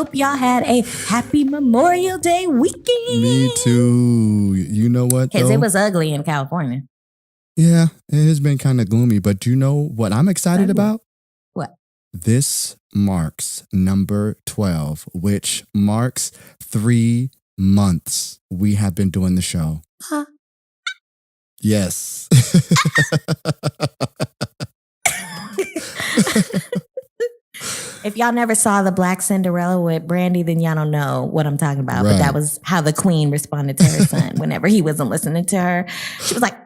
hope y'all had a happy Memorial Day weekend. Me too. You know what? Because it was ugly in California. Yeah, it has been kind of gloomy. But you know what I'm excited about? What? This marks number 12, which marks 3 months we have been doing the show. Huh? Yes. If y'all never saw the Black Cinderella with Brandy, then y'all don't know what I'm talking about. Right. But that was how the queen responded to her son whenever he wasn't listening to her. She was like,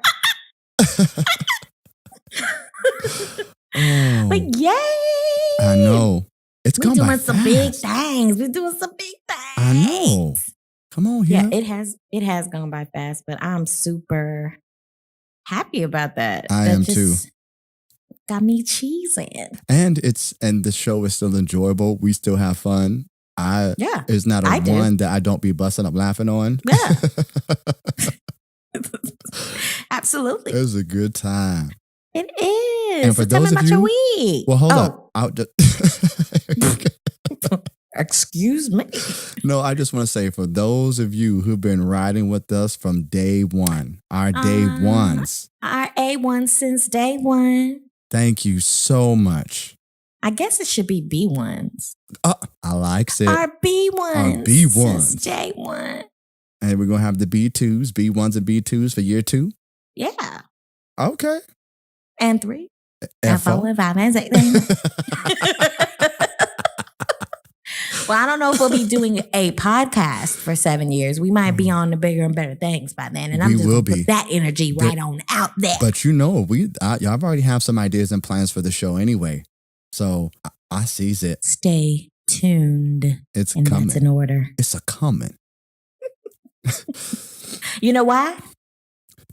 Oh, but yay! I know. It's We're gone by doing some big fast. things. We're doing some big things. I know. Come on here. Yeah, it has gone by fast, but I'm super happy about that. I That am just too. Got me cheesing. And the show is still enjoyable. We still have fun. It's not a one that I don't be busting up laughing on. Yeah. Absolutely. It was a good time. It is. And for So tell me those of about your week. Well, hold up. Excuse me. No, I just want to say for those of you who've been riding with us from day one, our day ones. Our A1 since day one. Thank you so much. I guess it should be B1s. I like it. Our B1s. Our B1s. Since day one. And we're going to have the B2s, B1s and B2s for year 2? Yeah. Okay. And 3. And 4 and 5 and 6. Well, I don't know if we'll be doing a podcast for 7 years. We might be on the bigger and better things by then. And I'm just going to put that energy right on out there. But you know, y'all already have some ideas and plans for the show anyway. So I sees it. Stay tuned. It's and coming. That's in order. It's a coming. You know why?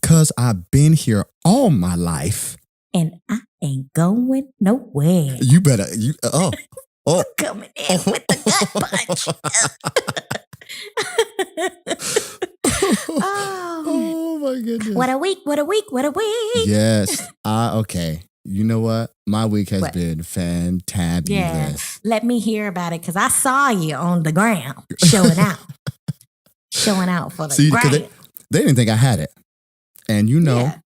Because I've been here all my life. And I ain't going nowhere. You better. Coming in with the gut punch. Oh my goodness. What a week. Yes. Okay. You know what? My week has been fantabulous. Yeah. Let me hear about it because I saw you on the ground showing out. Showing out for the ground. They didn't think I had it. And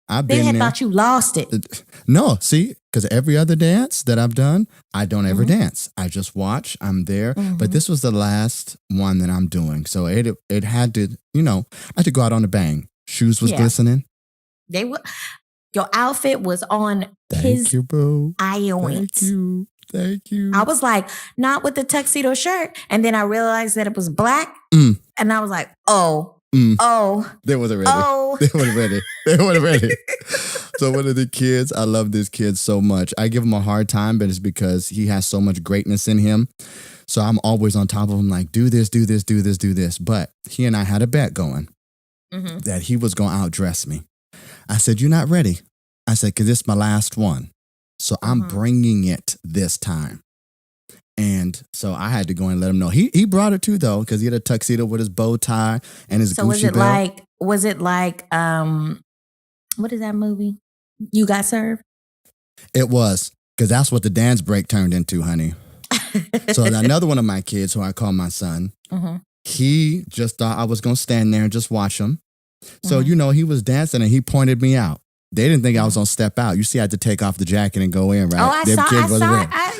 I've been there. They thought you lost it. No, see, because every other dance that I've done, I don't ever dance. I just watch. I'm there. But this was the last one that I'm doing. So it had to, I had to go out on a bang. Shoes was glistening. They were. Your outfit was on Thank you, bro. Ions. Thank you. I was like, not with the tuxedo shirt. And then I realized that it was black. And I was like, They wasn't ready. They weren't ready. So one of the kids, I love this kid so much. I give him a hard time, but it's because he has so much greatness in him. So I'm always on top of him like, do this, do this, do this, do this. But he and I had a bet going that he was going to outdress me. I said, you're not ready. I said, because it's my last one. So I'm bringing it this time. And so I had to go and let him know. He brought it too, though, because he had a tuxedo with his bow tie and his Gucci belt. Was it like, what is that movie? You Got Served? It was, because that's what the dance break turned into, honey. So another one of my kids, who I call my son, he just thought I was going to stand there and just watch him. So, he was dancing and he pointed me out. They didn't think I was going to step out. You see, I had to take off the jacket and go in, right? Oh, I saw.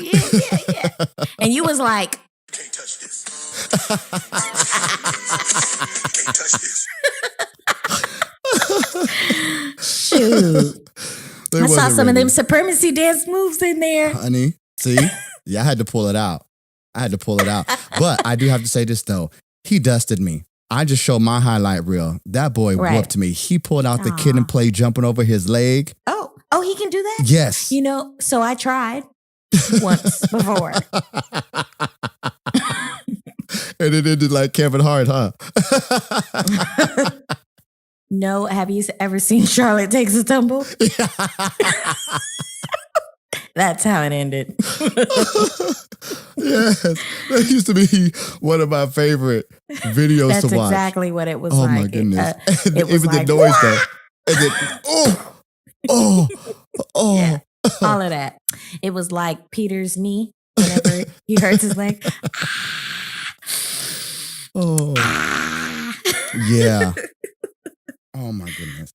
Yeah. And you was like, can't touch this. Can't touch this. Shoot. I saw some of them supremacy dance moves in there. Honey, see? Yeah, I had to pull it out. But I do have to say this, though. He dusted me. I just showed my highlight reel. That boy whooped me. He pulled out the kid and played jumping over his leg. Oh, he can do that? Yes. So I tried once before. And it ended like Kevin Hart, huh? No, have you ever seen Charlotte Takes a Tumble? That's how it ended. Yes. That used to be one of my favorite videos to watch. That's exactly what it was like. Oh, my goodness. It was even like, the noise, though. And then, Yeah, all of that. It was like Peter's knee whenever he hurts his leg. Oh. Yeah. Oh my goodness.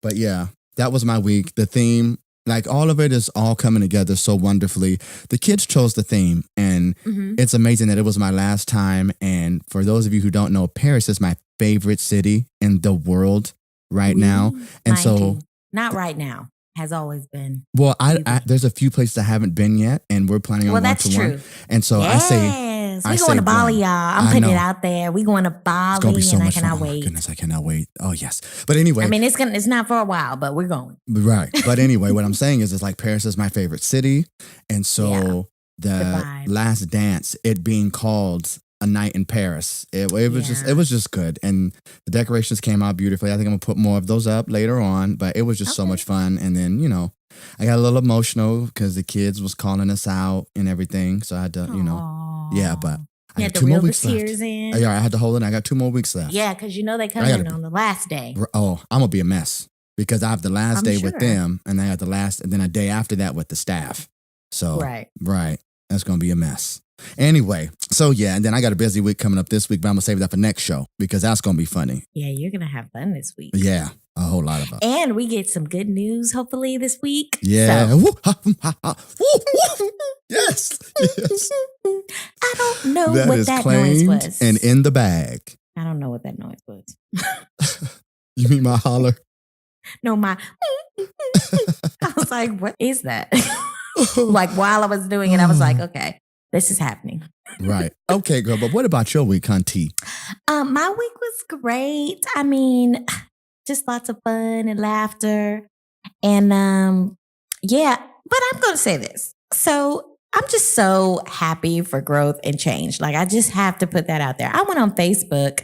But yeah, that was my week. The theme, like all of it is all coming together so wonderfully. The kids chose the theme and it's amazing that it was my last time. And for those of you who don't know, Paris is my favorite city in the world right now. And so not right now. Has always been. Well, I there's a few places I haven't been yet, and we're planning on going to one. And so I say, we're going to Bali, y'all. I'm putting it out there. We're going to Bali, it's gonna be so and much I cannot fun. wait. Oh my goodness, I cannot wait. Oh yes, but anyway, I mean it's not for a while, but we're going. Right, but anyway, what I'm saying is, it's like Paris is my favorite city, and so the last dance, it being called A Night in Paris, it was just good, and the decorations came out beautifully. I think I'm gonna put more of those up later on, but it was just so much fun. And then I got a little emotional because the kids was calling us out and everything, so I had to but I had 2 more weeks left. Yeah, I had to hold it. I got 2 more weeks left. Yeah, because they come in on the last day. Oh, I'm gonna be a mess because I have the last day with them, and I got and then a day after that with the staff. So right, that's gonna be a mess. Anyway, so and then I got a busy week coming up this week, but I'm gonna save that for next show because that's gonna be funny. Yeah, you're gonna have fun this week. Yeah, a whole lot of fun. And we get some good news hopefully this week. Yeah. So. Yes. I don't know what that noise was. And in the bag. I don't know what that noise was. You mean my holler? No, my. I was like, what is that? Like while I was doing it, I was like, okay. This is happening. Right. Okay, girl. But what about your week, Hunty? My week was great. I mean, just lots of fun and laughter. And but I'm going to say this. So I'm just so happy for growth and change. Like, I just have to put that out there. I went on Facebook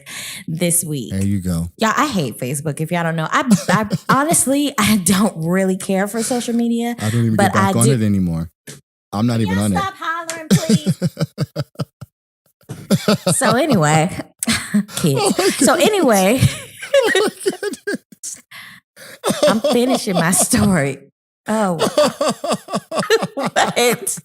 this week. There you go. Y'all, I hate Facebook. If y'all don't know, I honestly, I don't really care for social media. I don't even get back on it anymore. I'm not even on it. Stop hollering, please. So anyway, kids. So anyway, I'm finishing my story. Oh, what? It's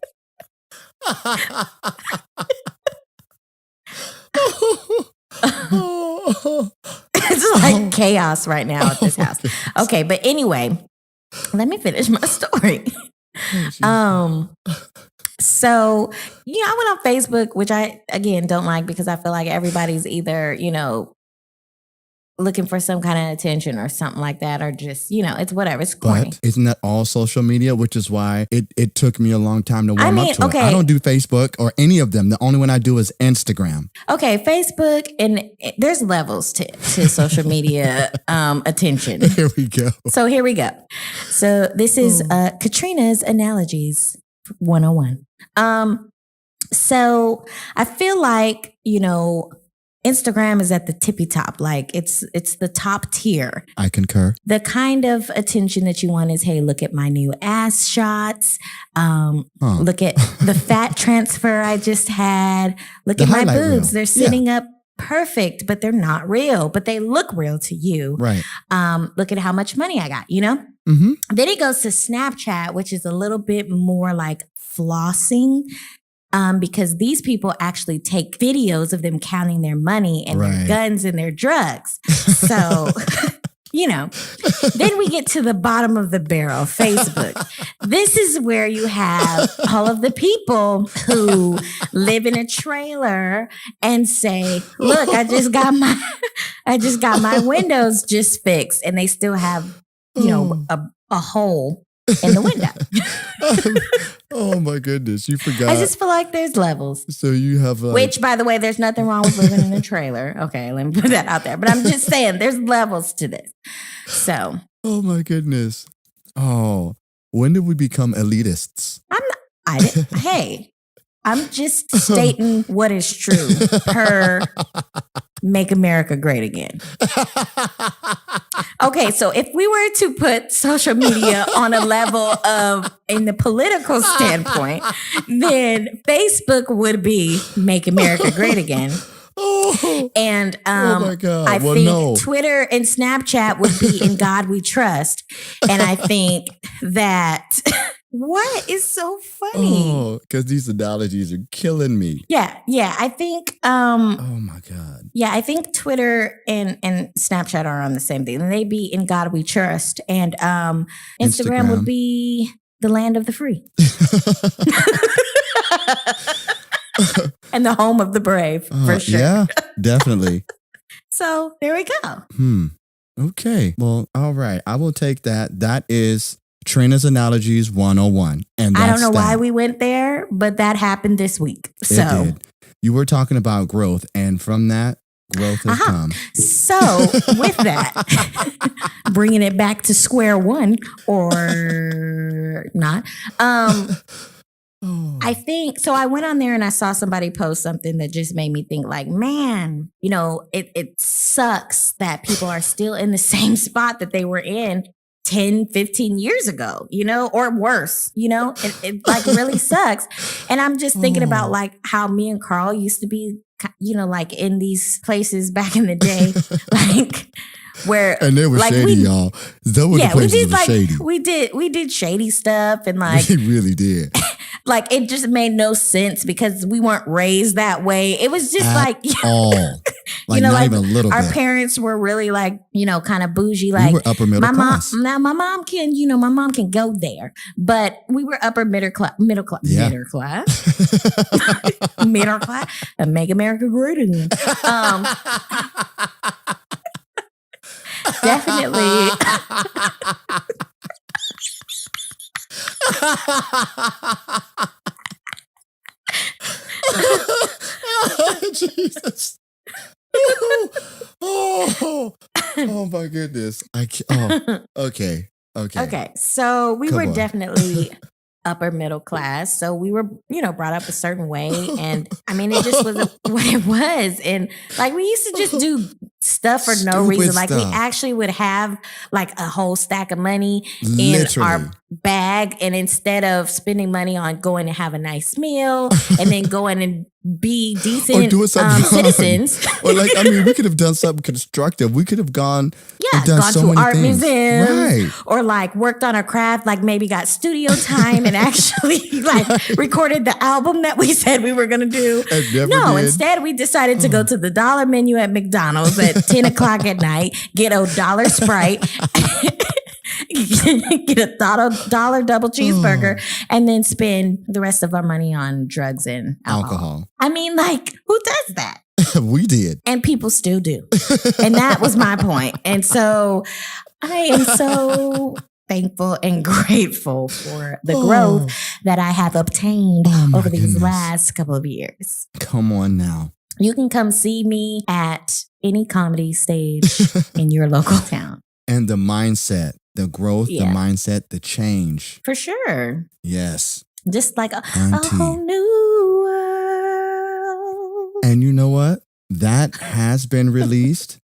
like chaos right now at this house. Okay, but anyway, let me finish my story. So, I went on Facebook, which I, again, don't like because I feel like everybody's either, looking for some kind of attention or something like that, or just, it's whatever. It's corny. But isn't that all social media? Which is why it took me a long time to warm up to it. I don't do Facebook or any of them. The only one I do is Instagram. Okay, Facebook, and there's levels to social media attention. Here we go. So here we go. So this is Katrina's Analogies 101. So I feel like, Instagram is at the tippy top. Like it's the top tier. I concur. The kind of attention that you want is, hey, look at my new ass shots. Look at the fat transfer I just had. Look at my boobs. Reel. They're sitting up perfect, but they're not real, but they look real to you. Right. Look at how much money I got, Mm-hmm. Then it goes to Snapchat, which is a little bit more like flossing. Because these people actually take videos of them counting their money and their guns and their drugs. So, then we get to the bottom of the barrel, Facebook. This is where you have all of the people who live in a trailer and say, look, I just got my windows just fixed, and they still have, a hole in the window. Oh my goodness, you forgot. I just feel like there's levels. So you have which, by the way, there's nothing wrong with living in a trailer. Okay, let me put that out there. But I'm just saying there's levels to this. So. Oh my goodness. Oh, when did we become elitists? Hey, I'm just stating what is true per Make America Great Again. Okay, so if we were to put social media on a level of, in the political standpoint, then Facebook would be Make America Great Again. And oh my God. I think Twitter and Snapchat would be In God We Trust. And I think that what is so funny? Oh, because these analogies are killing me. Yeah. I think oh my God. Yeah, I think Twitter and Snapchat are on the same thing. And they be In God We Trust. And Instagram would be the land of the free. And the home of the brave, for sure. Yeah, definitely. So there we go. Okay. Well, all right. I will take that. That is Trina's Analogies 101. And I don't know why we went there, but that happened this week. So it did. You were talking about growth, and from that, growth has come. So with that, bringing it back to square one or not. I think, so I went on there and I saw somebody post something that just made me think like, man, it sucks that people are still in the same spot that they were in 10, 15 years ago, or worse, it like really sucks. And I'm just thinking about like how me and Karl used to be, like in these places back in the day, like where, and they were like shady, y'all. Those were the places that were shady. We did shady stuff and like, we really did. Like it just made no sense because we weren't raised that way. It was just like all, like not even a little our bit. Parents were really like, kind of bougie. Like we were upper middle class. Now my mom can, my mom can go there, but we were upper middle class, middle class, middle class, and make America great again. Definitely. Jesus. Oh my goodness. Okay. So we were definitely upper middle class. So we were, brought up a certain way. And I mean, it just was what it was. And like, we used to just do stuff for no reason. Like we actually would have like a whole stack of money in our bag. And instead of spending money on going to have a nice meal and then going and be decent citizens. Or like, I mean, we could have done something constructive. We could have gone gone to art museums. Right. Or like worked on a craft, like maybe got studio time and actually like recorded the album that we said we were going to do. Instead we decided to go to the dollar menu at McDonald's at 10 o'clock at night, get a $1 Sprite, get a dollar double cheeseburger, and then spend the rest of our money on drugs and alcohol. I mean, like, who does that? We did. And people still do. And that was my point. And so I am so thankful and grateful for the growth that I have obtained over these last couple of years. Come on now. You can come see me at any comedy stage in your local town. And the mindset, the growth, the mindset, the change. For sure. Yes. Just like a whole new world. And you know what? That has been released.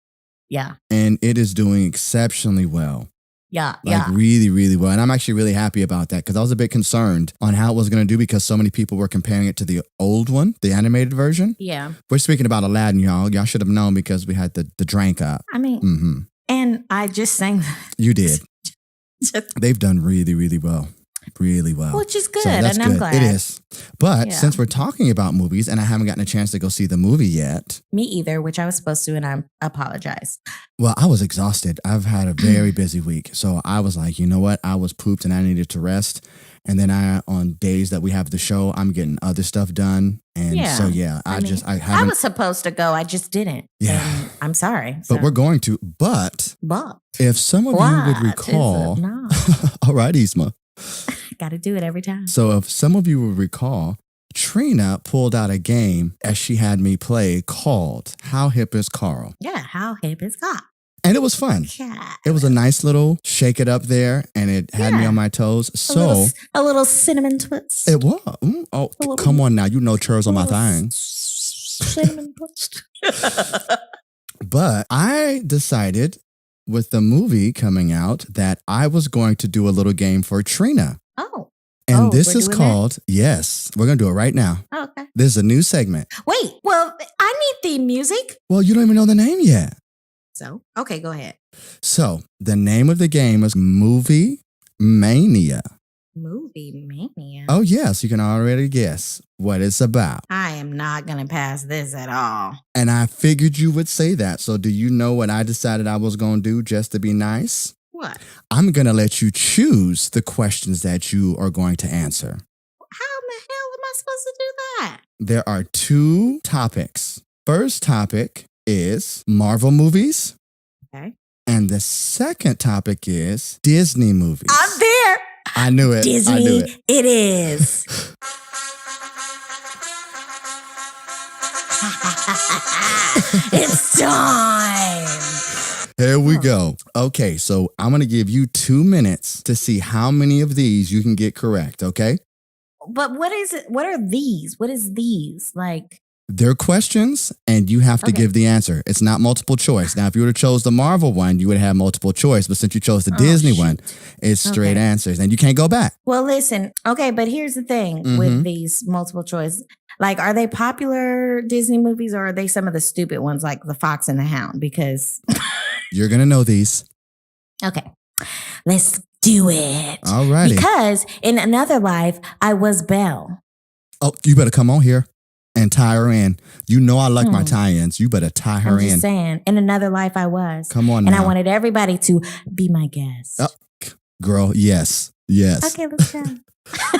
Yeah. And it is doing exceptionally well. Yeah. Like really, really well. And I'm actually really happy about that because I was a bit concerned on how it was going to do because so many people were comparing it to the old one, the animated version. Yeah. We're speaking about Aladdin, y'all. Y'all should have known because we had the drink up. I mean, and I just sang. You did. They've done really, really well. Really well. Which is good. So that's and I'm good. glad. It is. But since we're talking about movies and I haven't gotten a chance to go see the movie yet. Me either, which I was supposed to, and I apologize. Well, I was exhausted. I've had a very busy week. So I was like, you know what? I was pooped and I needed to rest. And then on days that we have the show, I'm getting other stuff done. And I haven't. I was supposed to go. I just didn't. Yeah. And I'm sorry. But we're going to. But if some of you would recall. All right, Isma. Got to do it every time. So if some of you will recall, Trina pulled out a game as she had me play called How Hip Is Karl? Yeah, How Hip Is Karl? And it was fun. Yeah. It was a nice little shake it up there and it had me on my toes. So a little cinnamon twist. It was. Come on now. You know churros on my thing. Cinnamon twist. But I decided with the movie coming out that I was going to do a little game for Trina. Oh. And this is called, yes, we're going to do it right now. Oh, okay. This is a new segment. Wait, well, I need theme music. Well, you don't even know the name yet. So, okay, go ahead. So, the name of the game is Movie Mania. Movie Mania? Oh, yes, you can already guess what it's about. I am not going to pass this at all. And I figured you would say that. So, do you know what I decided I was going to do just to be nice? What? I'm going to let you choose the questions that you are going to answer. How in the hell am I supposed to do that? There are 2 topics. First topic is Marvel movies. Okay. And the second topic is Disney movies. I'm there. I knew it. Disney, I knew it. It is. It's time. Here we go. Okay, so I'm going to give you 2 minutes to see how many of these you can get correct, okay? But what is it? What are these? What is these? Like, they're questions, and you have to give the answer. It's not multiple choice. Now, if you would have chose the Marvel one, you would have multiple choice. But since you chose the Disney one, it's straight answers, and you can't go back. Well, listen. Okay, but here's the thing with these multiple choice. Like, are they popular Disney movies, or are they some of the stupid ones like The Fox and the Hound? Because you're going to know these. Okay, let's do it. All righty. Because in another life, I was Belle. Oh, you better come on here and tie her in. You know I like my tie-ins. You better tie her in. I'm just saying, in another life I was. Come on and now. I wanted everybody to be my guest. Oh, girl, yes. Yes. Okay, let's go.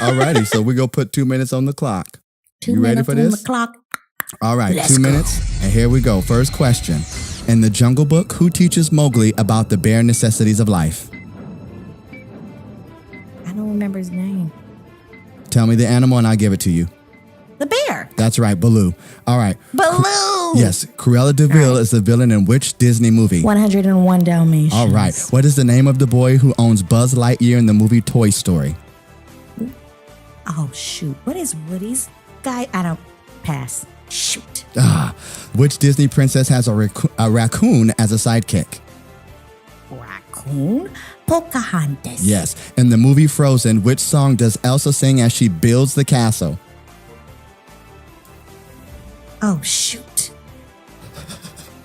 All righty, so we're going to put 2 minutes on the clock. 2 you ready minutes for on this? the clock. All right, Let's 2 go. minutes, and here we go. First question. In the Jungle Book, who teaches Mowgli about the bare necessities of life? I don't remember his name. Tell me the animal and I'll give it to you. The bear. That's right, Baloo. All right. Baloo. Yes, Cruella de Vil is the villain in which Disney movie? 101 Dalmatians. All right. What is the name of the boy who owns Buzz Lightyear in the movie Toy Story? Oh, shoot. What is Woody's guy? I don't pass. Shoot. Which Disney princess has a raccoon as a sidekick? Raccoon? Pocahontas. Yes. In the movie Frozen, which song does Elsa sing as she builds the castle? Oh, shoot.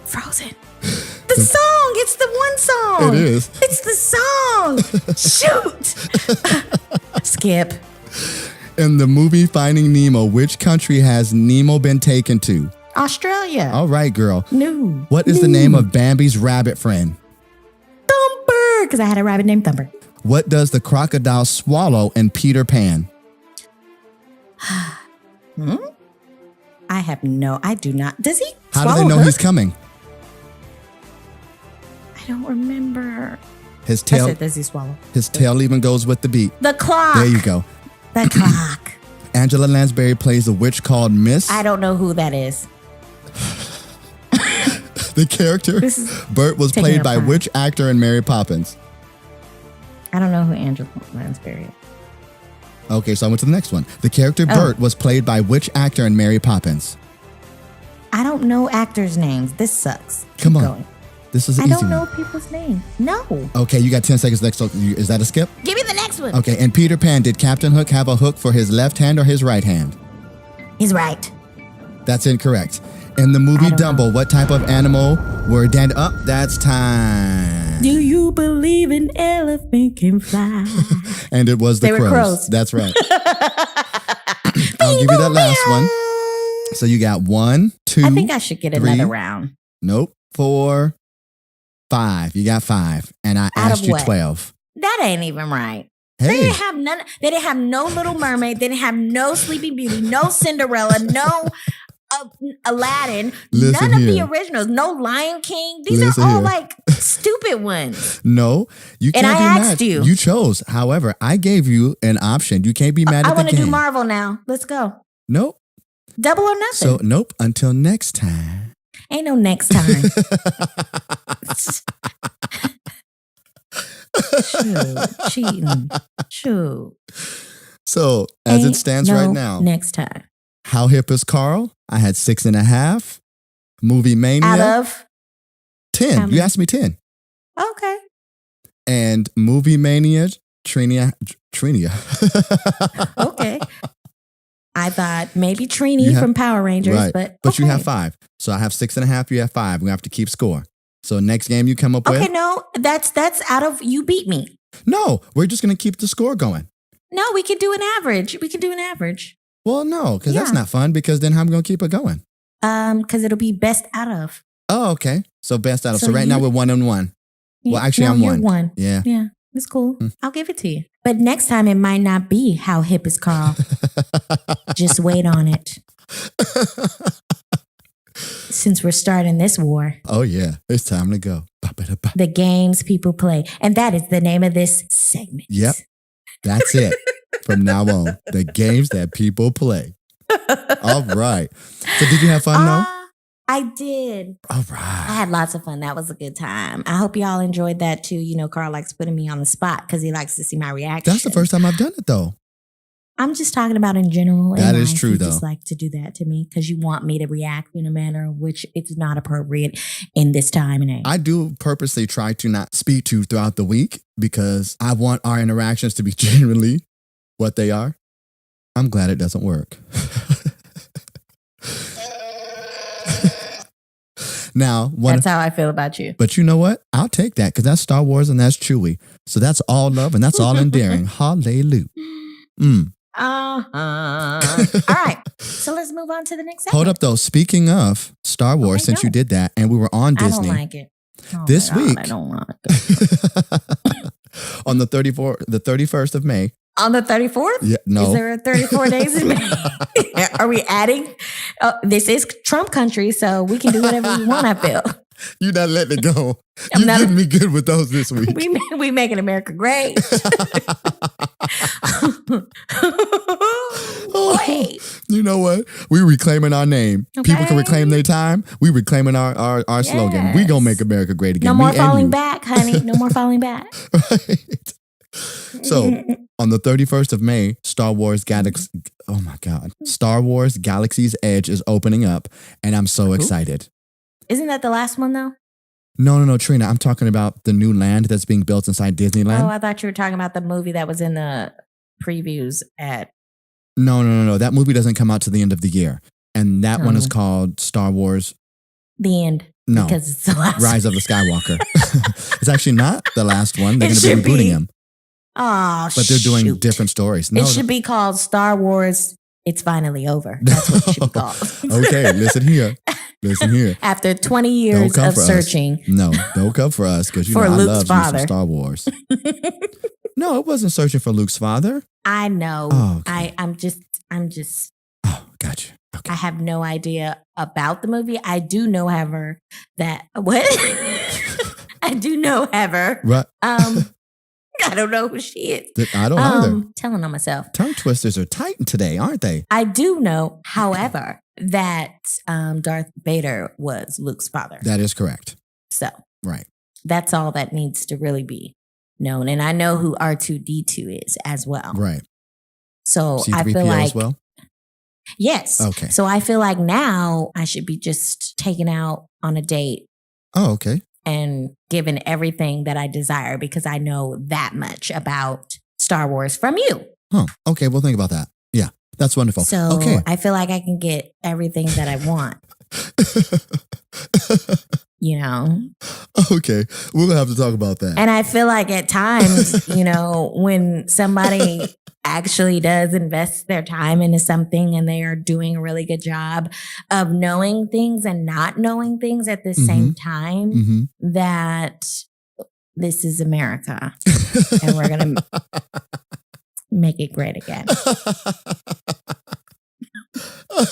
Frozen. The song. It's the one song. It is. It's the song. Shoot. Skip. In the movie Finding Nemo, which country has Nemo been taken to? Australia. All right, girl. No. What is the name of Bambi's rabbit friend? Thumper. Because I had a rabbit named Thumper. What does the crocodile swallow in Peter Pan? I do not. Does he How swallow do they know her? he's coming? I don't remember. His tail. I said, does he swallow? His tail even goes with the beat. The clock. There you go. The clock. Angela Lansbury plays a witch called Miss. I don't know who that is. The character Bert was played by which actor in Mary Poppins? I don't know who Angela Lansbury is. Okay, so I went to the next one. The character Bert was played by which actor in Mary Poppins? I don't know actors' names. This sucks. Come on. Going. This is an I easy don't know one. people's names. No. Okay, you got 10 seconds next. So is that a skip? Give me the next one. Okay, in Peter Pan, did Captain Hook have a hook for his left hand or his right hand? He's right. That's incorrect. In the movie Dumbo, what type of animal were that's time. Do you believe an elephant can fly? And it was the They were crows. That's right. I'll give you that last one. So you got 1, 2. I think I should get 3, another round. Nope. 4, 5. You got 5. And I asked you 12. That ain't even right. Hey. They didn't have none. They didn't have no Little Mermaid. They didn't have no Sleeping Beauty, no Cinderella, no Aladdin, none of the originals, no Lion King. These are all like stupid ones. No, you can't be mad. And I asked you. You chose. However, I gave you an option. You can't be mad at the game. I want to do Marvel now. Let's go. Nope. Double or nothing. So, nope. Until next time. Ain't no next time. Shoot. Cheating. Shoot. So, as it stands right now. Next time. How hip is Carl? I had 6.5. Movie Mania. Out of 10. You asked me 10. Okay. And Movie Mania, Trina. Okay. I thought maybe Trini from Power Rangers, right. but you have 5. So I have 6.5. You have 5. We have to keep score. So next game you come up with. Okay, no, that's out of you beat me. No, we're just gonna keep the score going. No, we can do an average. Well, no, because that's not fun. Because then how am I gonna keep it going? Because it'll be best out of. Oh, okay. So best out of. So right now we're 1-1. Well, actually, I'm 1. You're 1. Yeah. Yeah. It's cool. I'll give it to you. But next time it might not be how hip is Karl. Just wait on it. Since we're starting this war. Oh, yeah. It's time to go. The games people play. And that is the name of this segment. Yep. That's it. From now on. The games that people play. All right. So did you have fun though? I did. All right. I had lots of fun. That was a good time. I hope y'all enjoyed that too. You know, Karl likes putting me on the spot because he likes to see my reaction. That's the first time I've done it though. I'm just talking about in general. That is true you though. You just like to do that to me because you want me to react in a manner which it's not appropriate in this time and age. I do purposely try to not speak to you throughout the week because I want our interactions to be genuinely what they are. I'm glad it doesn't work. Now, that's how I feel about you. But you know what? I'll take that because that's Star Wars and that's Chewie. So that's all love and that's all endearing. Hallelujah. All right. So let's move on to the next segment. Hold up though. Speaking of Star Wars, since you did that and we were on Disney. I don't like it. This week. I don't like it. On the 31st of May. On the 34th? Yeah, no. Is there a 34 days in May? Are we adding? This is Trump country, so we can do whatever we want, I feel. You're not letting it go. You're getting me good with those this week. We making America great. Wait. You know what? We reclaiming our name. Okay. People can reclaim their time. We reclaiming our slogan. We gonna make America great again. No more falling back, honey. No more falling back. Right. So on the 31st of May, Star Wars Galaxy's Edge is opening up, and I'm so excited. Isn't that the last one though? No, Trina. I'm talking about the new land that's being built inside Disneyland. Oh, I thought you were talking about the movie that was in the previews at. No. That movie doesn't come out to the end of the year, and that one is called Star Wars. The End. No, because it's the last. Rise of the Skywalker. It's actually not the last one. They're going to be rebooting him. Oh, but they're doing different stories. No, it should be called Star Wars. It's finally over. That's what it should be called. Okay, listen here. After 20 years of searching. No, don't come for us because you know I love you some Star Wars. No, it wasn't searching for Luke's father. I know. Oh, okay. I'm just. Oh, gotcha. Okay. I have no idea about the movie. I do know, however, that what? I do know, however. Right. I don't know who she is. I don't either. Telling on myself. Tongue twisters are tight today, aren't they? I do know, however, that Darth Vader was Luke's father. That is correct. So, right. That's all that needs to really be known. And I know who R2-D2 is as well. Right. So C-3PO I feel like. As well? Yes. Okay. So I feel like now I should be just taken out on a date. Oh, okay. And given everything that I desire because I know that much about Star Wars from you. Huh. Okay, well, think about that. Yeah, that's wonderful. So okay. I feel like I can get everything that I want. You know? Okay, we're going to have to talk about that. And I feel like at times, you know, when somebody actually does invest their time into something and they are doing a really good job of knowing things and not knowing things at the same time, that this is America and we're going to make it great again.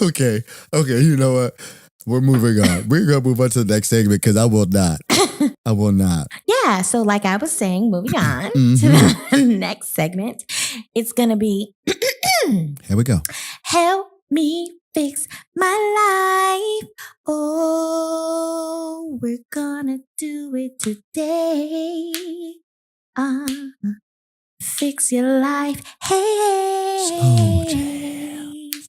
Okay, you know what? We're moving on. We're going to move on to the next segment because I will not. Yeah, so like I was saying, moving on to the next segment, it's going to be... Here we go. Help me fix my life. Oh, we're gonna do it today. Fix your life. Hey. Slow jams.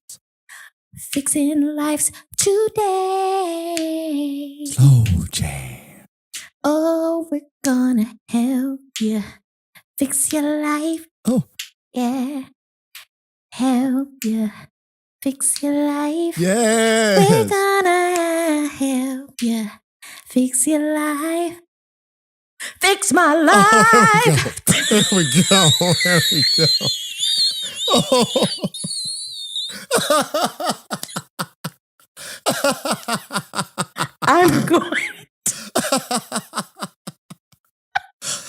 Fixing lives today. Slow jam. Oh, we're gonna help you fix your life. Oh. Yeah. Help you fix your life. Yes. We're gonna help you fix your life. Fix my life. There we go. There we go. Oh. I'm going.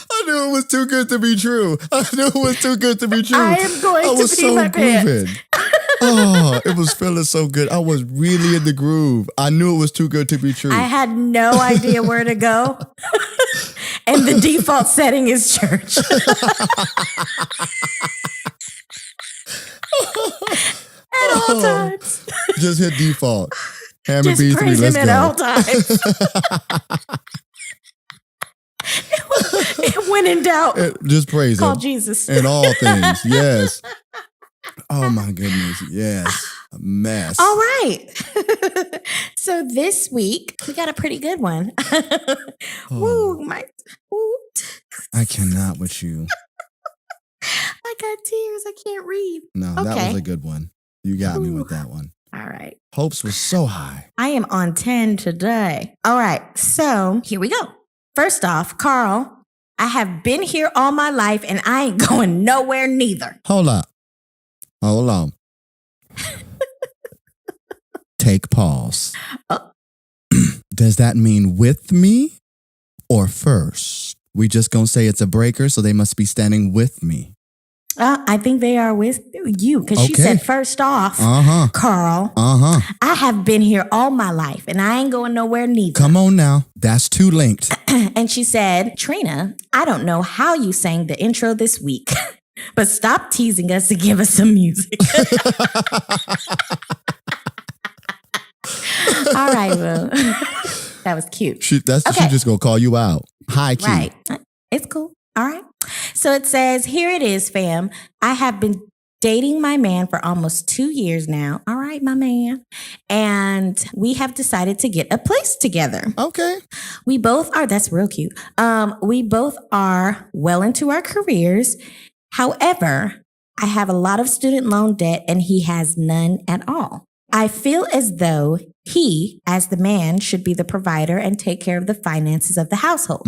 I knew it was too good to be true. I am going to to pee my pants. Oh, it was feeling so good. I was really in the groove. I knew it was too good to be true. I had no idea where to go. And the default setting is church. At all times. Just hit default. Hammer Just B3, praise let's him go. at all times. When in doubt, just praise call him. Jesus. In all things, yes. Oh my goodness, yes. A mess. All right. So this week, we got a pretty good one. Woo, woo. I cannot with you. I got tears. I can't read. No, Okay. That was a good one. You got me with that one. All right. Hopes was so high. I am on 10 today. All right. So here we go. First off, Karl, I have been here all my life and I ain't going nowhere neither. Hold up. Hold on. Take pause. Oh. Does that mean with me or first? We just gonna say it's a breaker, so they must be standing with me. I think they are with you because she said first off, Karl, I have been here all my life and I ain't going nowhere neither. Come on now. That's too linked. And she said, Trina, I don't know how you sang the intro this week, but stop teasing us to give us some music. All right, well, that was cute. She just gonna call you out. Hi, cute. Right. It's cool. All right. So it says, here it is, fam. I have been dating my man for almost 2 years now. All right, my man. And we have decided to get a place together. Okay. We both are, that's real cute. We both are well into our careers. However, I have a lot of student loan debt and he has none at all. I feel as though he, as the man, should be the provider and take care of the finances of the household.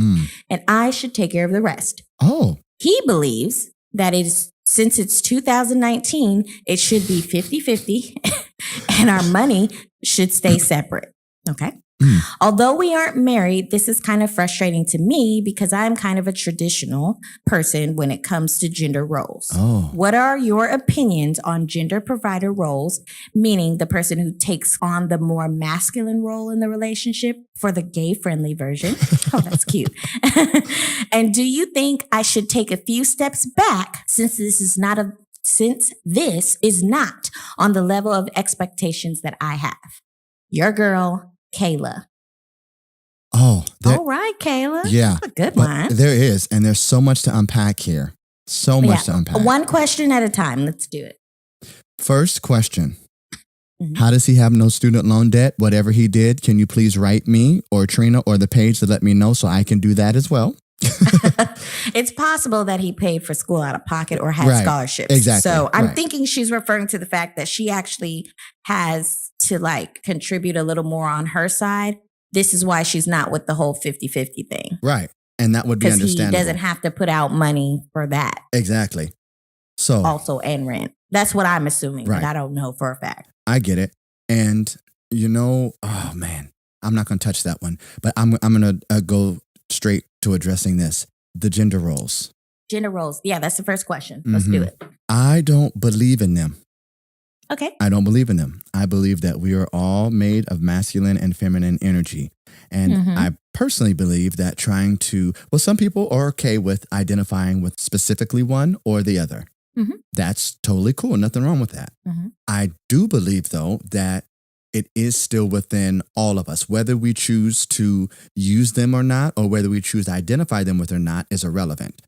And I should take care of the rest. Oh. He believes that since it's 2019, it should be 50-50 and our money should stay separate. Okay. Although we aren't married, this is kind of frustrating to me because I'm kind of a traditional person when it comes to gender roles. Oh. What are your opinions on gender provider roles, meaning the person who takes on the more masculine role in the relationship for the gay-friendly version? Oh, that's cute. And do you think I should take a few steps back since this is not on the level of expectations that I have? Your girl, Kayla. Oh. All right, Kayla. Yeah. That's a good one. There is, and there's so much to unpack here. So much to unpack. One question at a time. Let's do it. First question. How does he have no student loan debt? Whatever he did, can you please write me or Trina or the page to let me know so I can do that as well? It's possible that he paid for school out of pocket or had scholarships. Exactly. So I'm thinking she's referring to the fact that she actually has to contribute a little more on her side. This is why she's not with the whole 50-50 thing. Right. And that would be understandable. Because he doesn't have to put out money for that. Exactly. So also, and rent. That's what I'm assuming, but I don't know for a fact. I get it. And oh man, I'm not going to touch that one, but I'm going to go straight to addressing this. The gender roles. Gender roles. Yeah, that's the first question. Let's do it. I don't believe in them. Okay. I don't believe in them. I believe that we are all made of masculine and feminine energy. And I personally believe that some people are okay with identifying with specifically one or the other. That's totally cool. Nothing wrong with that. I do believe, though, that it is still within all of us. Whether we choose to use them or not, or whether we choose to identify them with or not is irrelevant.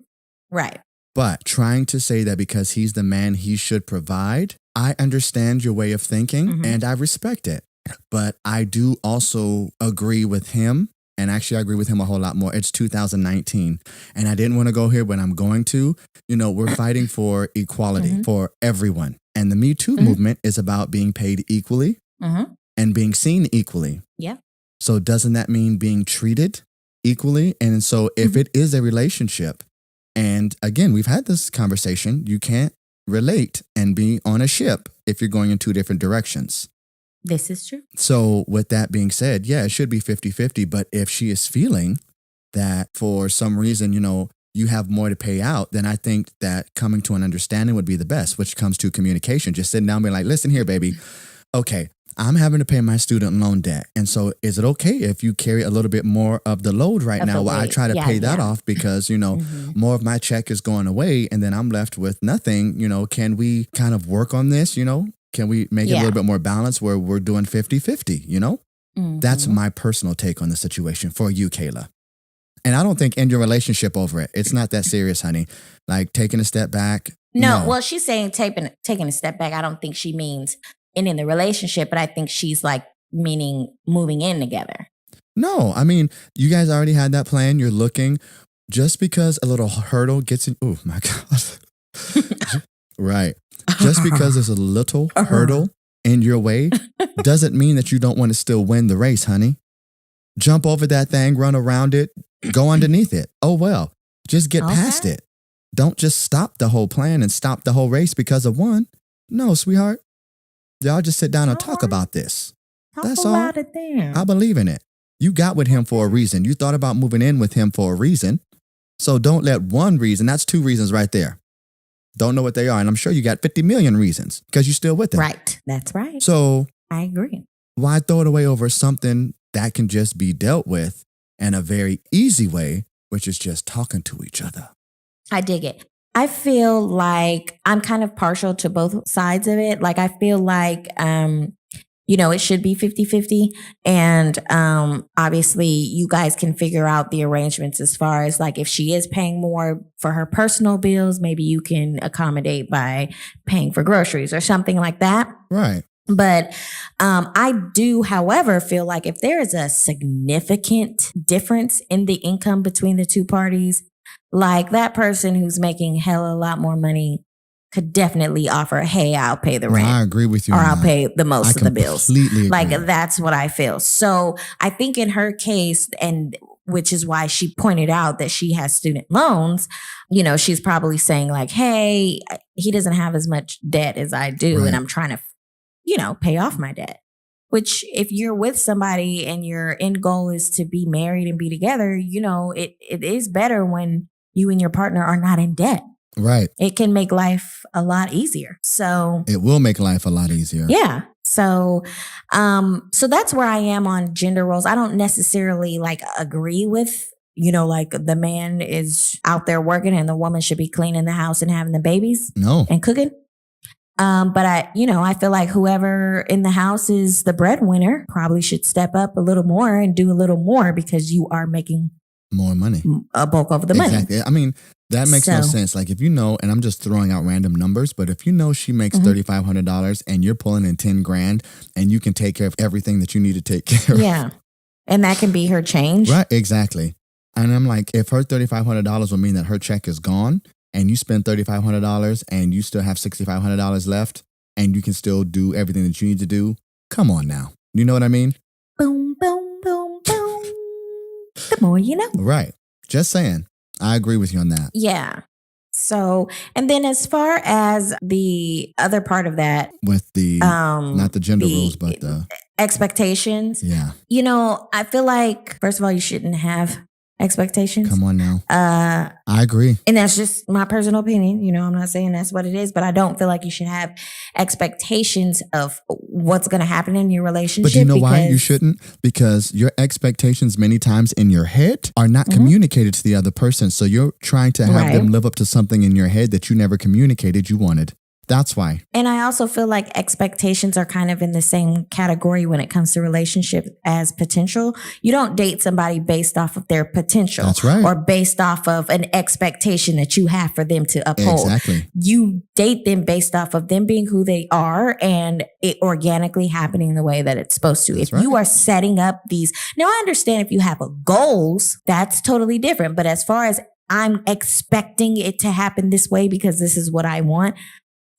Right. But trying to say that because he's the man, he should provide, I understand your way of thinking and I respect it. But I do also agree with him And actually, I agree with him a whole lot more. It's 2019. And I didn't want to go here, but I'm going to. We're fighting for equality for everyone. And the Me Too movement is about being paid equally and being seen equally. Yeah. So doesn't that mean being treated equally? And so if it is a relationship, and again, we've had this conversation, you can't relate and be on a ship if you're going in two different directions. This is true. So with that being said, yeah, it should be 50-50. But if she is feeling that for some reason, you have more to pay out, then I think that coming to an understanding would be the best, which comes to communication. Just sitting down and being like, listen here, baby. Okay, I'm having to pay my student loan debt. And so is it okay if you carry a little bit more of the load right now while I try to pay that off because, more of my check is going away and then I'm left with nothing? Can we kind of work on this? Can we make it a little bit more balanced where we're doing 50-50? That's my personal take on the situation for you, Kayla. And I don't think end your relationship over it. It's not that serious, honey. Like taking a step back. No. Well, she's saying taking a step back. I don't think she means ending the relationship, but I think she's like meaning moving in together. No, I mean, you guys already had that plan. You're looking. Just because a little hurdle gets in. Oh, my God. Right. Just because there's a little hurdle in your way doesn't mean that you don't want to still win the race, honey. Jump over that thing, run around it, go underneath it. Oh, well, just get past it. Don't just stop the whole plan and stop the whole race because of one. No, sweetheart. Y'all just sit down and talk about this. That's all. About it there. I believe in it. You got with him for a reason. You thought about moving in with him for a reason. So don't let one reason, that's two reasons right there. Don't know what they are. And I'm sure you got 50 million reasons because you're still with them. Right. That's right. So I agree. Why throw it away over something that can just be dealt with in a very easy way, which is just talking to each other? I dig it. I feel like I'm kind of partial to both sides of it. Like I feel like, it should be 50-50. And obviously you guys can figure out the arrangements as far as like if she is paying more for her personal bills, maybe you can accommodate by paying for groceries or something like that. Right. But I do, however, feel like if there is a significant difference in the income between the two parties, like that person who's making hella a lot more money could definitely offer, hey, I'll pay the rent. I agree with you. Or I'll pay the most of the bills. Completely agree. Like that's what I feel. So I think in her case, and which is why she pointed out that she has student loans, she's probably saying like, hey, he doesn't have as much debt as I do. Right. And I'm trying to, pay off my debt. Which if you're with somebody and your end goal is to be married and be together, it is better when you and your partner are not in debt. Right. It can make life a lot easier. So it will make life a lot easier. Yeah. So that's where I am on gender roles. I don't necessarily like agree with, like the man is out there working and the woman should be cleaning the house and having the babies. No. And cooking. But I feel like whoever in the house is the breadwinner probably should step up a little more and do a little more because you are making more money, a bulk of the money. Exactly. I mean, that makes no sense. Like if and I'm just throwing out random numbers, but if she makes $3,500 and you're pulling in $10,000 and you can take care of everything that you need to take care of. Yeah. And that can be her change. Right. Exactly. And I'm like, if her $3,500 will mean that her check is gone and you spend $3,500 and you still have $6,500 left and you can still do everything that you need to do. Come on now. You know what I mean? Boom, boom, boom, boom. The more you know. Right. Just saying. I agree with you on that. Yeah. So, and then as far as the other part of that. With the, not the gender rules, but the expectations. Yeah. I feel like, first of all, you shouldn't have expectations. Come on now. I agree. And that's just my personal opinion. I'm not saying that's what it is, but I don't feel like you should have expectations of what's going to happen in your relationship. But do you know why you shouldn't? Because your expectations many times in your head are not communicated to the other person. So you're trying to have them live up to something in your head that you never communicated you wanted. That's why. And I also feel like expectations are kind of in the same category when it comes to relationships as potential. You don't date somebody based off of their potential. That's right. Or based off of an expectation that you have for them to uphold. Exactly. You date them based off of them being who they are and it organically happening the way that it's supposed to. If you are setting up these, now I understand if you have goals, that's totally different. But as far as I'm expecting it to happen this way because this is what I want.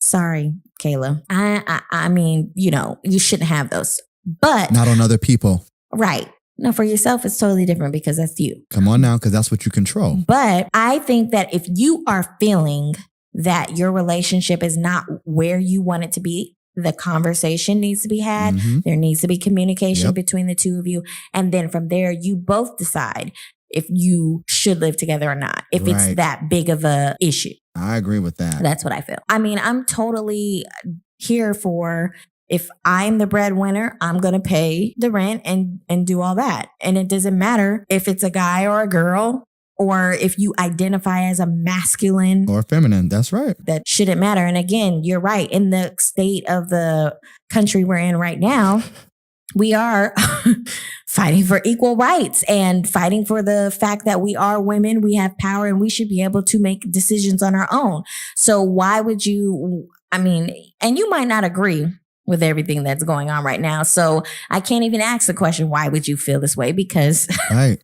Sorry, Kayla. I mean, you shouldn't have those. But not on other people. Right. No, for yourself, it's totally different because that's you. Come on now, because that's what you control. But I think that if you are feeling that your relationship is not where you want it to be, the conversation needs to be had. Mm-hmm. There needs to be communication between the two of you. And then from there, you both decide if you should live together or not, if it's that big of a issue. I agree with that. That's what I feel. I mean, I'm totally here for if I'm the breadwinner, I'm going to pay the rent and do all that. And it doesn't matter if it's a guy or a girl or if you identify as a masculine or feminine. That's right. That shouldn't matter. And again, you're right. In the state of the country we're in right now, we are fighting for equal rights and fighting for the fact that we are women, we have power, and we should be able to make decisions on our own. So why would you, and you might not agree with everything that's going on right now. So I can't even ask the question, why would you feel this way? Because,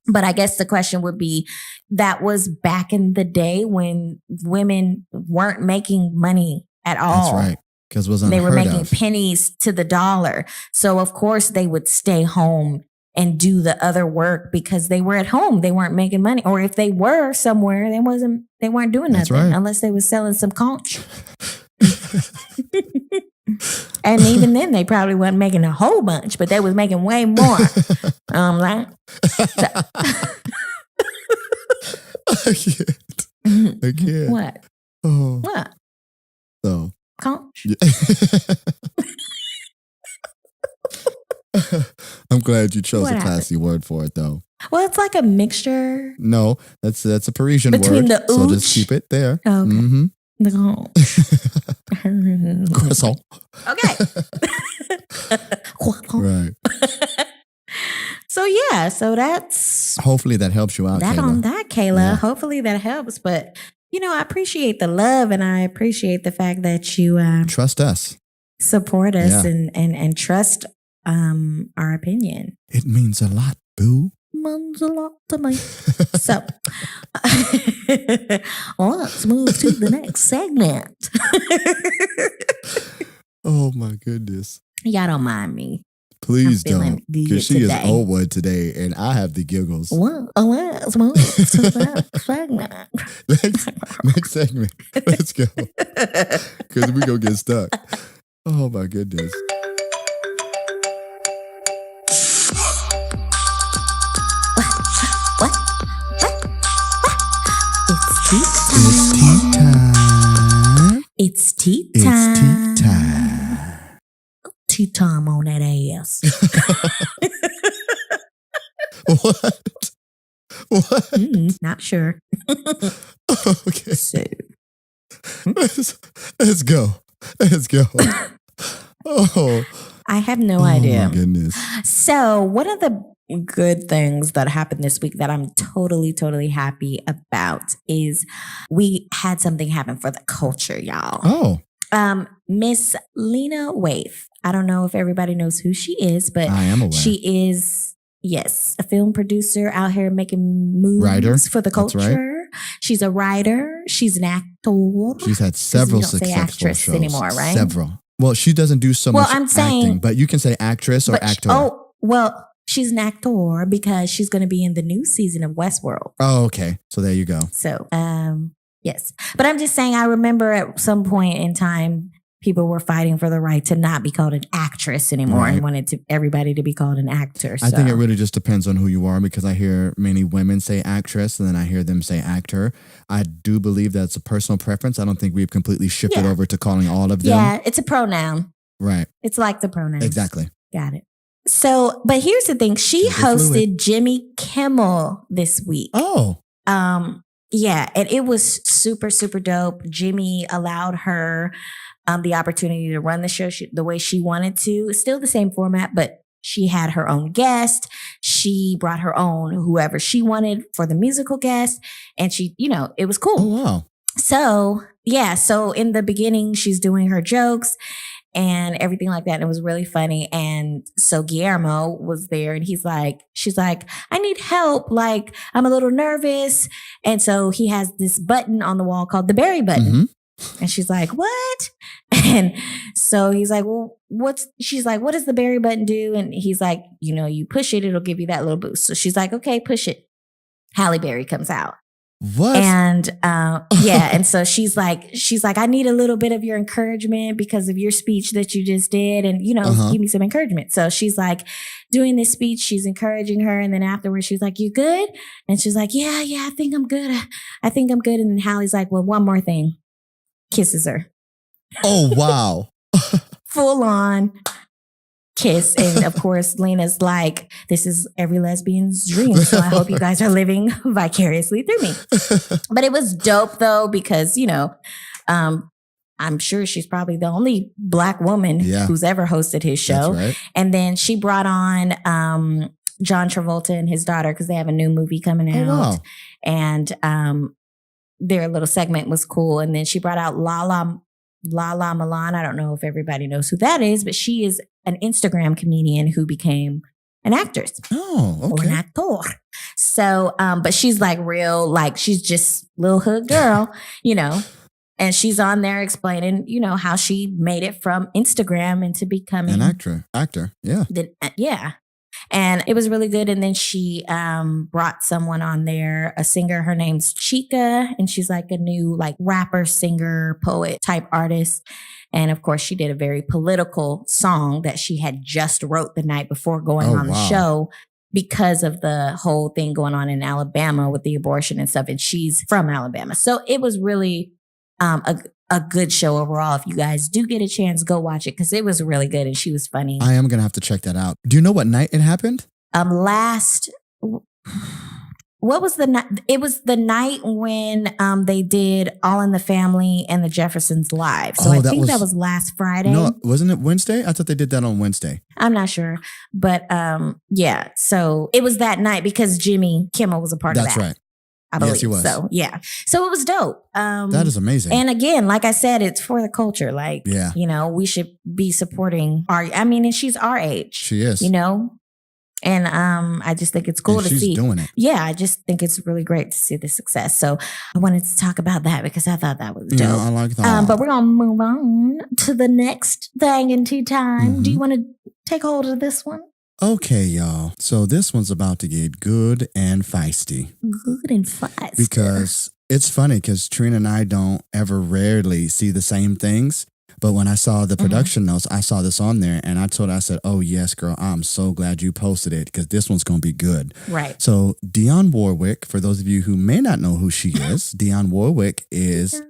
but I guess the question would be, that was back in the day when women weren't making money at all. That's right. Because they were making pennies to the dollar. So of course they would stay home and do the other work because they were at home. They weren't making money. Or if they were somewhere, they weren't doing nothing unless they was selling some conch. And even then they probably wasn't making a whole bunch, but they was making way more. I can't. What? Oh. What? So. Conch. I'm glad you chose a classy word for it, though. Well, it's like a mixture. No, that's a Parisian between word. The ooch. So just keep it there. Oh, okay. Mm-hmm. The conch. Croissant. Okay. Right. So that's. Hopefully that helps you out, Kayla. on that, Kayla. Yeah. Hopefully that helps, but. I appreciate the love and I appreciate the fact that you trust us, support us, and trust our opinion. It means a lot, boo. Means a lot to me. So, let's move to the next segment. Oh my goodness! Y'all don't mind me. Please don't, because she is old one today, and I have the giggles. Well, let's move to the next segment. Next segment. Let's go, because we gonna get stuck. Oh my goodness. What? It's tea time. It's tea time. It's tea time. Tea time on that ass. What? Not sure. Okay. So. Let's go. Oh. I have no idea. Oh my goodness. So one of the good things that happened this week that I'm totally, totally happy about is we had something happen for the culture, y'all. Oh. Miss Lena Waithe. I don't know if everybody knows who she is, but I am aware. She is, yes, a film producer out here making movies for the culture. Right. She's a writer. She's an actor. She's had several successful actress shows anymore, right? Several. Well, she doesn't do so much acting, but you can say actress or actor. She's an actor because she's going to be in the new season of Westworld. Oh, okay. So there you go. So, yes. But I'm just saying, I remember at some point in time, people were fighting for the right to not be called an actress anymore and wanted everybody to be called an actor. So. I think it really just depends on who you are, because I hear many women say actress and then I hear them say actor. I do believe that's a personal preference. I don't think we've completely shifted over to calling all of them. Yeah, it's a pronoun. Right. It's like the pronoun. Exactly. Got it. So, but here's the thing. She hosted Jimmy Kimmel this week. Oh. Yeah, and it was super, super dope. Jimmy allowed her the opportunity to run the show the way she wanted to. It's still the same format, but she had her own guest. She brought her own whoever she wanted for the musical guest. And she, it was cool. Oh, wow. So, yeah. So in the beginning, she's doing her jokes and everything like that. And it was really funny. And so Guillermo was there and she's like, I need help. Like, I'm a little nervous. And so he has this button on the wall called the Barry button. Mm-hmm. And she's like, what? And so he's like, well, she's like, what does the Barry button do? And he's like, you push it, it'll give you that little boost. So she's like, okay, push it. Halle Berry comes out. What? And yeah. And so she's like, I need a little bit of your encouragement because of your speech that you just did. And, give me some encouragement. So she's like doing this speech. She's encouraging her. And then afterwards, she's like, you good? And she's like, yeah, I think I'm good. I think I'm good. And then Halle's like, well, one more thing. Kisses her. Oh, wow. Full on kiss. And of course, Lena's like, this is every lesbian's dream. So I hope you guys are living vicariously through me. But it was dope though, because, I'm sure she's probably the only Black woman who's ever hosted his show. That's right. And then she brought on John Travolta and his daughter because they have a new movie coming out. Oh, wow. And their little segment was cool. And then she brought out Lala Milan. I don't know if everybody knows who that is, but she is an Instagram comedian who became an actress. Oh, okay. Or an actor. So, but she's like real, like she's just little hood girl, and she's on there explaining, how she made it from Instagram into becoming an actor. Yeah. Yeah. And it was really good. And then she brought someone on there, a singer. Her name's Chica. And she's like a new like rapper, singer, poet type artist. And of course, she did a very political song that she had just wrote the night before going on the show because of the whole thing going on in Alabama with the abortion and stuff. And she's from Alabama. So it was really a good show overall. If you guys do get a chance, go watch it because it was really good and she was funny. I am going to have to check that out. Do you know what night it happened? What was the night? It was the night when they did All in the Family and the Jeffersons live. So I think that was last Friday. No, wasn't it Wednesday? I thought they did that on Wednesday. I'm not sure. But yeah, so it was that night because Jimmy Kimmel was a part of that. That's right. I believe. Yes, he was. So, yeah. So it was dope. That is amazing. And again, like I said, it's for the culture. Like, we should be supporting and she's our age. She is. And I just think it's cool to see. She's doing it. Yeah, I just think it's really great to see the success. So I wanted to talk about that because I thought that was dope. Yeah, I like that. But we're going to move on to the next thing in tea time. Mm-hmm. Do you want to take hold of this one? Okay, y'all. So this one's about to get good and feisty. Good and feisty. Because it's funny because Trina and I don't ever rarely see the same things. But when I saw the production notes, I saw this on there and I said, oh, yes, girl, I'm so glad you posted it because this one's going to be good. Right. So Dionne Warwick, for those of you who may not know who she is, Dionne Warwick is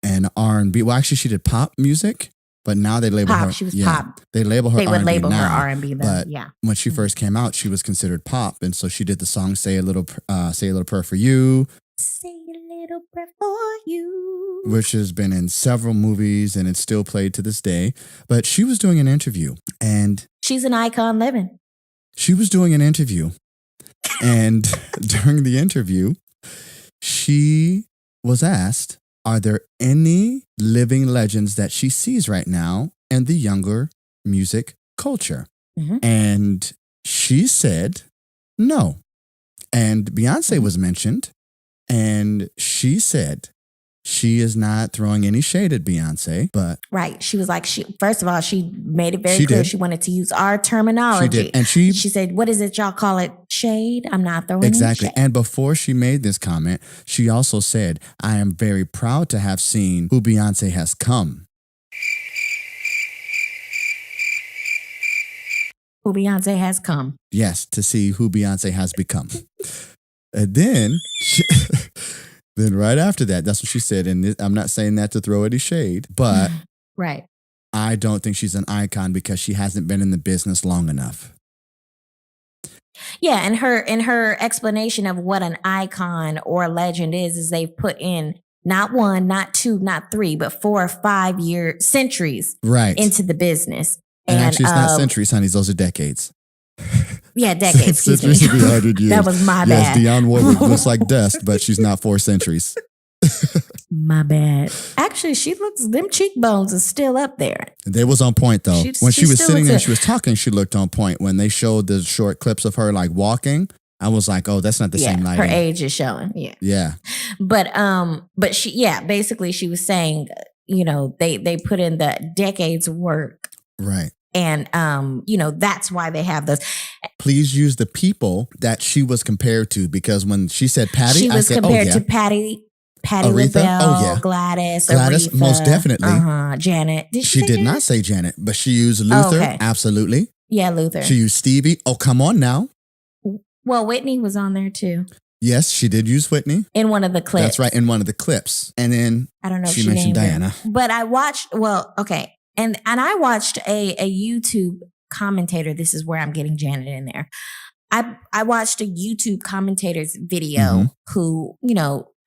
an R&B. Well, actually, she did pop music. But now they label her. She was pop. They label her R&B now. They would label her R&B then, but when she first came out, she was considered pop. And so she did the song Say a Little Prayer for You. Say a little prayer for you. Which has been in several movies and it's still played to this day. But she was doing an interview and... She's an icon living. She was doing an interview. And during the interview, she was asked... Are there any living legends that she sees right now in the younger music culture? Mm-hmm. And she said no. And Beyonce was mentioned, and she said she is not throwing any shade at Beyonce, but... Right. She was like, first of all, she made it very clear she wanted to use our terminology. She did. And she said, what is it y'all call it? Shade? I'm not throwing any shade. And before she made this comment, she also said, I am very proud to have seen who Beyonce has come. Who Beyonce has come. Yes, to see who Beyonce has become. And then... Then right after that, that's what she said. And I'm not saying that to throw any shade, but right. I don't think she's an icon because she hasn't been in the business long enough. Yeah, and her explanation of what an icon or a legend is they've put in not 1, not 2, not 3, but 4 or 5 year centuries into the business. And actually, it's not centuries, honey. Those are decades. Yeah, decades. Centuries would be 100 years. That was my bad. Yes, Dionne Warwick looks like dust, but she's not 4 centuries. My bad. Actually, them cheekbones are still up there. They was on point though. When she was sitting there and she was talking, she looked on point. When they showed the short clips of her like walking, I was like, oh, that's not the same lighting. Her age is showing. Yeah. Yeah. But she, basically she was saying, they put in the decades work. Right. And, that's why they have those. Please use the people that she was compared to, because when she said Patty, she was compared to Patty LaBelle, Gladys, Aretha, most definitely. Janet. She did not say Janet, but she used Luther. Okay. Absolutely. Yeah, Luther. She used Stevie. Oh, come on now. Well, Whitney was on there too. Yes, she did use Whitney. In one of the clips. That's right, in one of the clips. And then I don't know she mentioned Diana. But I watched, and I watched a YouTube commentator. This is where I'm getting Janet in there. I watched a YouTube commentator's video who,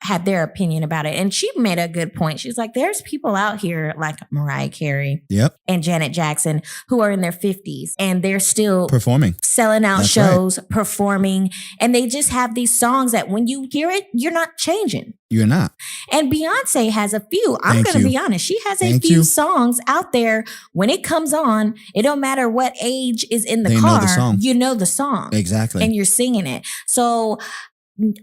had their opinion about it. And she made a good point. She's like, there's people out here like Mariah Carey and Janet Jackson who are in their 50s and they're still performing, selling out shows, performing. And they just have these songs that when you hear it, you're not changing. You're not. And Beyonce has a few. I'm going to be honest. She has a few songs out there. When it comes on, it don't matter what age is in the car. You know the song. Exactly. And you're singing it. So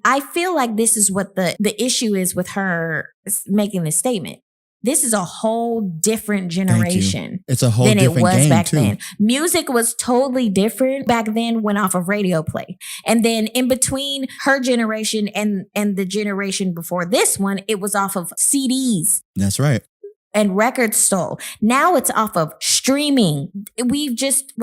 I feel like this is what the issue is with her making this statement. This is a whole different generation. It's a whole different game than it was back then. Music was totally different back then, went off of radio play. And then in between her generation and the generation before this one, it was off of CDs. That's right. And records stole. Now it's off of streaming. We've just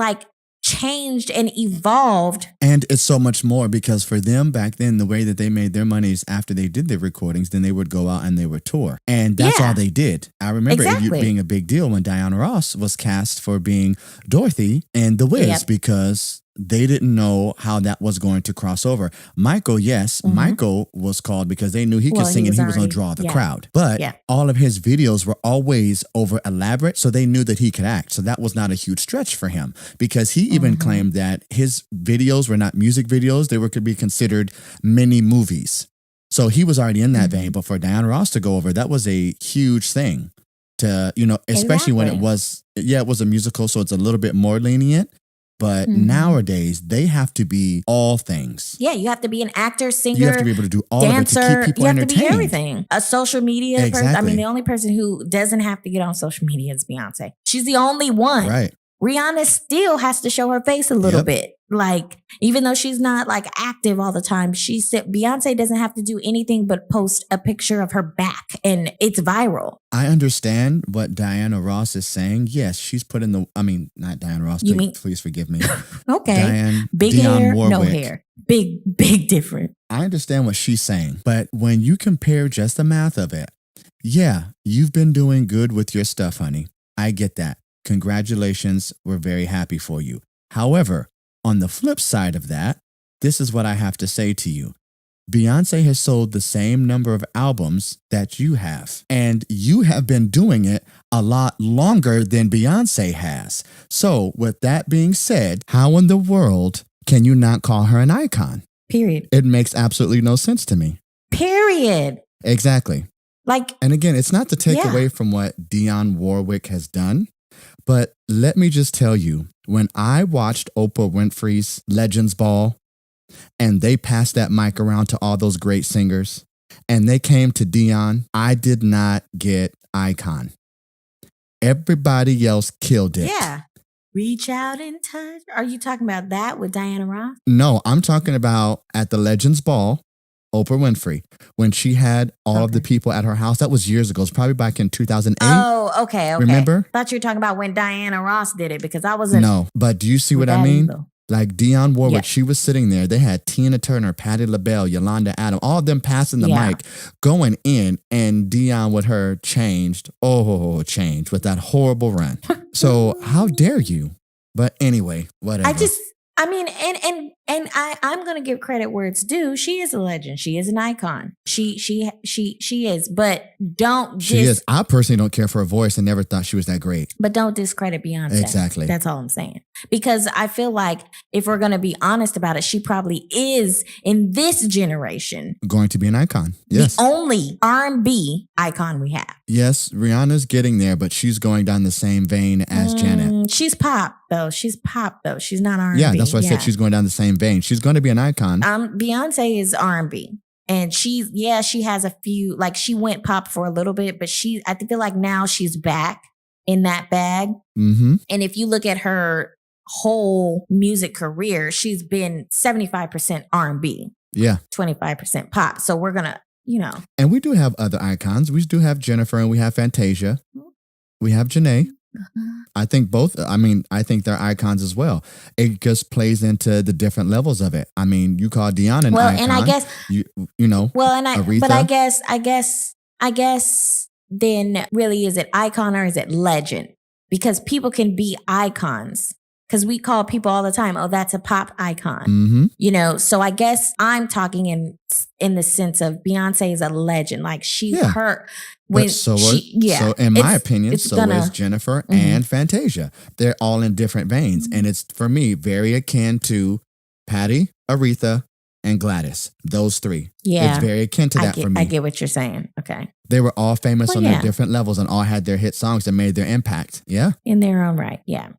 changed and evolved. And it's so much more because for them back then, the way that they made their money is after they did their recordings, then they would go out and they would tour. And that's all they did. I remember it being a big deal when Diana Ross was cast for being Dorothy in The Wiz because they didn't know how that was going to cross over. Michael, Michael was called because they knew he could sing and he was going to draw the crowd. But all of his videos were always over elaborate, so they knew that he could act. So that was not a huge stretch for him because he even claimed that his videos were not music videos. They could be considered mini movies. So he was already in that vein. But for Diana Ross to go over, that was a huge thing to, especially when it was a musical. So it's a little bit more lenient. But nowadays, they have to be all things. Yeah, you have to be an actor, singer, you have to be able to do all dancer, of it to keep people entertained. You have to be everything. A social media person. I mean, the only person who doesn't have to get on social media is Beyonce. She's the only one. Right. Rihanna still has to show her face a little bit. Even though she's not active all the time, she said Beyonce doesn't have to do anything but post a picture of her back and it's viral. I understand what Diana Ross is saying. Yes, she's put in not Diana Ross. Please forgive me. Okay. Big hair, Warwick. No hair. Big difference. I understand what she's saying. But when you compare just the math of it, you've been doing good with your stuff, honey. I get that. Congratulations. We're very happy for you. However, on the flip side of that, this is what I have to say to you. Beyonce has sold the same number of albums that you have, and you have been doing it a lot longer than Beyonce has. So with that being said, how in the world can you not call her an icon? Period. It makes absolutely no sense to me. Period. Exactly. And again, it's not to take away from what Dionne Warwick has done. But let me just tell you, when I watched Oprah Winfrey's Legends Ball and they passed that mic around to all those great singers and they came to Dionne, I did not get icon. Everybody else killed it. Yeah. Reach out and touch. Are you talking about that with Diana Ross? No, I'm talking about at the Legends Ball, Oprah Winfrey, when she had all of the people at her house. That was years ago. It's probably back in 2008. Oh, okay. Remember? I thought you were talking about when Diana Ross did it because I wasn't. No, but do you see what I mean? Either. Like Dionne Warwick, she was sitting there. They had Tina Turner, Patti LaBelle, Yolanda Adams, all of them passing the mic, going in, and Dionne with her changed with that horrible run. So how dare you? But anyway, whatever. And And I'm gonna give credit where it's due. She is a legend. She is an icon. She is. But she is. I personally don't care for her voice and never thought she was that great. But don't discredit Beyonce. Exactly. That's all I'm saying. Because I feel like if we're gonna be honest about it, she probably is in this generation going to be an icon. Yes. The only R&B icon we have. Yes, Rihanna's getting there, but she's going down the same vein as Janet. She's pop though. She's not R&B. Yeah, that's why I said she's going down the same vein. She's going to be an icon. Beyonce is R&B. And she has a few, like she went pop for a little bit, but I feel like now she's back in that bag. Mm-hmm. And if you look at her whole music career, she's been 75% R&B. Yeah. 25% pop. So we're going to, And we do have other icons. We do have Jennifer and we have Fantasia. We have Janae. I think they're icons as well. It just plays into the different levels of it. I mean, you call Dionne an icon. And I guess Aretha. But I guess then really, is it icon or is it legend? Because people can be icons. Because we call people all the time, oh, that's a pop icon. Mm-hmm. So I guess I'm talking in the sense of Beyonce is a legend. Like her. So in my opinion, is Jennifer and Fantasia. They're all in different veins. And it's, for me, very akin to Patti, Aretha, and Gladys. Those three. Yeah. It's very akin to that for me. I get what you're saying. Okay. They were all famous on their different levels and all had their hit songs that made their impact. Yeah. In their own right. Yeah.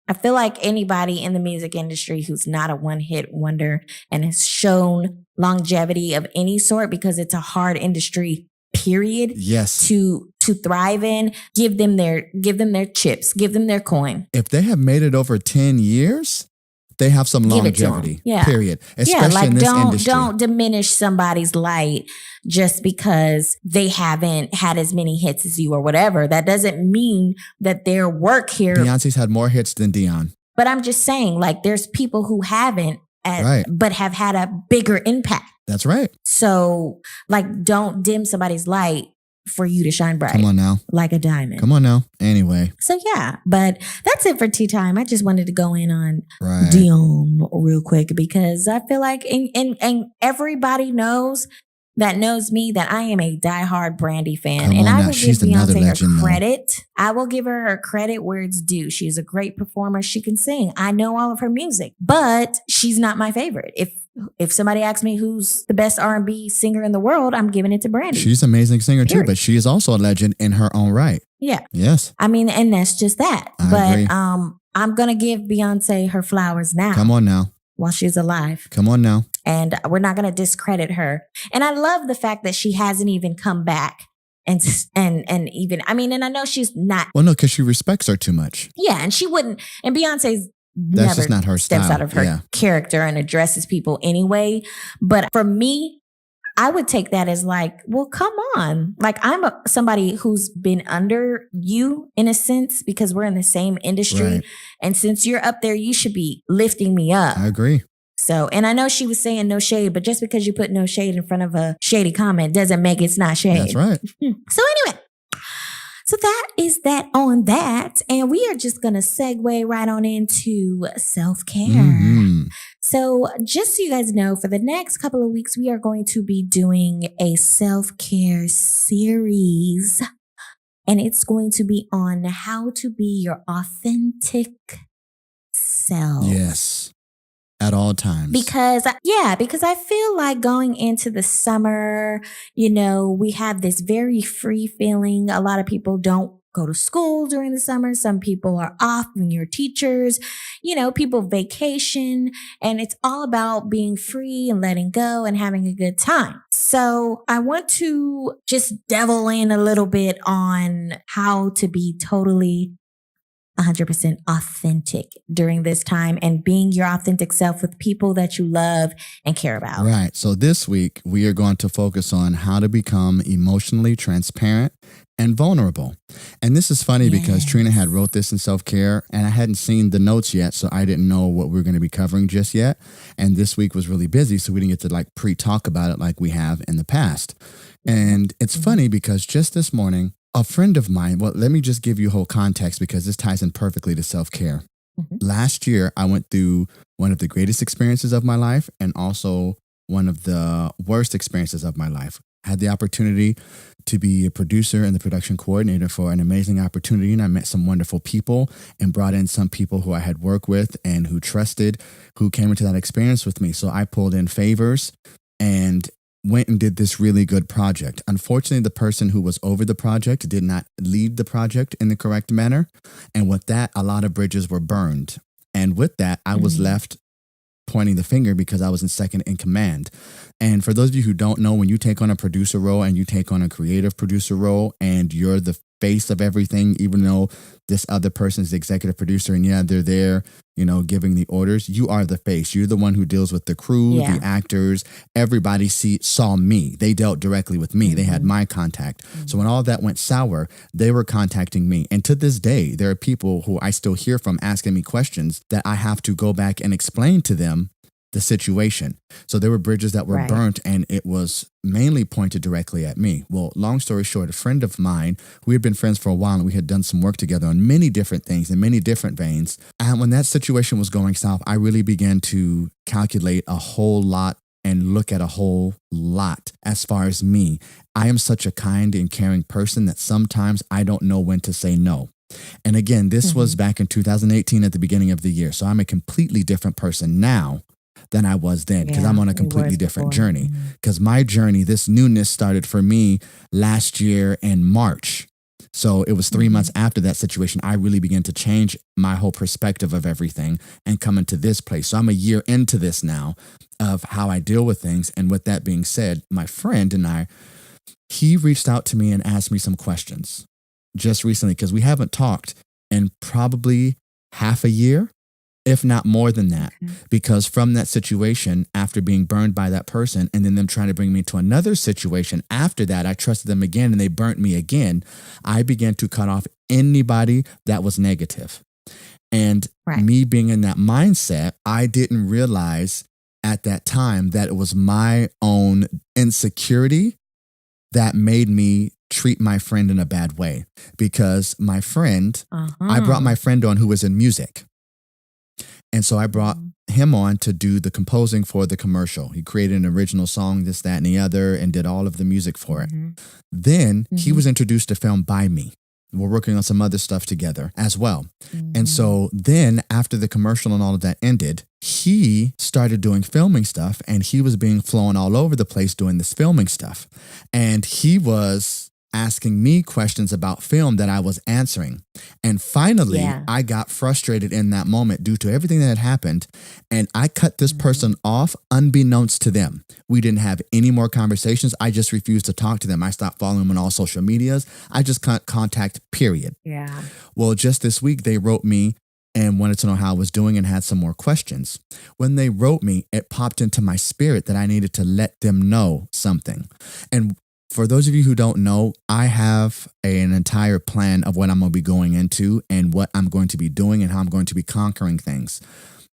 I feel like anybody in the music industry who's not a one-hit wonder and has shown longevity of any sort, because it's a hard industry, period. Yes. To thrive in, give them their chips, give them their coin. If they have made it over 10 years, they have some longevity. Yeah. Period. Especially in this industry. Don't diminish somebody's light just because they haven't had as many hits as you or whatever. That doesn't mean that their work here. Beyonce's had more hits than Dionne. But I'm just saying, like, there's people who haven't, but have had a bigger impact. That's right. So, like, don't dim somebody's light for you to shine bright. Come on now. Like a diamond. Come on now. Anyway. So yeah, but that's it for tea time. I just wanted to go in on Dionne real quick because I feel like, and everybody knows me that I am a diehard Brandy fan. And I will give Beyonce her credit. I will give her credit where it's due. She's a great performer. She can sing. I know all of her music, but she's not my favorite. If somebody asks me who's the best R&B singer in the world, I'm giving it to Brandy. She's an amazing singer too, but she is also a legend in her own right. Yeah. Yes. I mean, and that's just that. I agree. I'm going to give Beyonce her flowers now. Come on now. While she's alive. Come on now. And we're not going to discredit her. And I love the fact that she hasn't even come back. And even, I mean, and I know she's not. Well, no, because she respects her too much. Yeah. And she wouldn't. And Beyonce's That's never just not her steps style. out of her character and addresses people anyway. But for me, I would take that as like, well, come on. Like, I'm somebody who's been under you in a sense because we're in the same industry. Right. And since you're up there, you should be lifting me up. I agree. So, and I know she was saying no shade, but just because you put no shade in front of a shady comment doesn't make it's not shade. That's right. So anyway, so that is that on that. And we are just going to segue right on into self-care. Mm-hmm. So just so you guys know, for the next couple of weeks, we are going to be doing a self-care series. And it's going to be on how to be your authentic self. Yes. At all times. Because I feel like going into the summer, we have this very free feeling. A lot of people don't go to school during the summer. Some people are off when you're teachers, people vacation, and it's all about being free and letting go and having a good time. So I want to just delve in a little bit on how to be totally 100% authentic during this time and being your authentic self with people that you love and care about. Right. So this week, we are going to focus on how to become emotionally transparent and vulnerable. And this is funny because Trina had wrote this in self-care and I hadn't seen the notes yet. So I didn't know what we were going to be covering just yet. And this week was really busy. So we didn't get to pre-talk about it like we have in the past. And it's funny because just this morning, a friend of mine, well, let me just give you whole context because this ties in perfectly to self-care. Last year, I went through one of the greatest experiences of my life and also one of the worst experiences of my life. I had the opportunity to be a producer and the production coordinator for an amazing opportunity. And I met some wonderful people and brought in some people who I had worked with and who trusted, who came into that experience with me. So I pulled in favors and went and did this really good project. Unfortunately, the person who was over the project did not lead the project in the correct manner. And with that, a lot of bridges were burned. And with that, I was left pointing the finger because I was in second in command. And for those of you who don't know, when you take on a producer role and you take on a creative producer role and you're the face of everything, even though this other person is the executive producer and they're there, giving the orders, you are the face. You're the one who deals with the crew, the actors. Everybody saw me. They dealt directly with me. They had my contact. So when all that went sour, they were contacting me. And to this day, there are people who I still hear from asking me questions that I have to go back and explain to them the situation. So there were bridges that were burnt and it was mainly pointed directly at me. Well, long story short, a friend of mine, we had been friends for a while and we had done some work together on many different things in many different veins. And when that situation was going south, I really began to calculate a whole lot and look at a whole lot as far as me. I am such a kind and caring person that sometimes I don't know when to say no. And again, this was back in 2018 at the beginning of the year. So I'm a completely different person now than I was then because I'm on a completely different journey. Because my journey, this newness started for me last year in March. So it was 3 months after that situation, I really began to change my whole perspective of everything and come into this place. So I'm a year into this now of how I deal with things. And with that being said, my friend and he reached out to me and asked me some questions just recently because we haven't talked in probably half a year. If not more than that, because from that situation, after being burned by that person and then them trying to bring me to another situation, after that, I trusted them again and they burnt me again. I began to cut off anybody that was negative. And me being in that mindset, I didn't realize at that time that it was my own insecurity that made me treat my friend in a bad way. Because my friend, I brought my friend on who was in music. And so I brought him on to do the composing for the commercial. He created an original song, this, that, and the other, and did all of the music for it. Then he was introduced to film by me. We're working on some other stuff together as well. And so then after the commercial and all of that ended, he started doing filming stuff and he was being flown all over the place doing this filming stuff. And he was asking me questions about film that I was answering. And finally, I got frustrated in that moment due to everything that had happened. And I cut this person off unbeknownst to them. We didn't have any more conversations. I just refused to talk to them. I stopped following them on all social medias. I just cut contact, period. Well, just this week, they wrote me and wanted to know how I was doing and had some more questions. When they wrote me, it popped into my spirit that I needed to let them know something. And for those of you who don't know, I have an entire plan of what I'm going to be going into and what I'm going to be doing and how I'm going to be conquering things.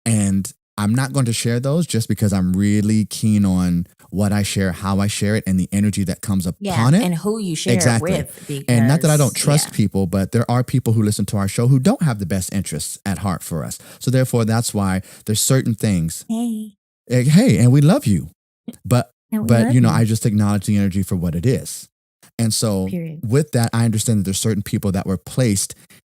And I'm not going to share those just because I'm really keen on what I share, how I share it, and the energy that comes upon it. And who you share it with. Because, and not that I don't trust people, but there are people who listen to our show who don't have the best interests at heart for us. So therefore, that's why there's certain things. Hey, and we love you. But I just acknowledge the energy for what it is. And so with that, I understand that there's certain people that were placed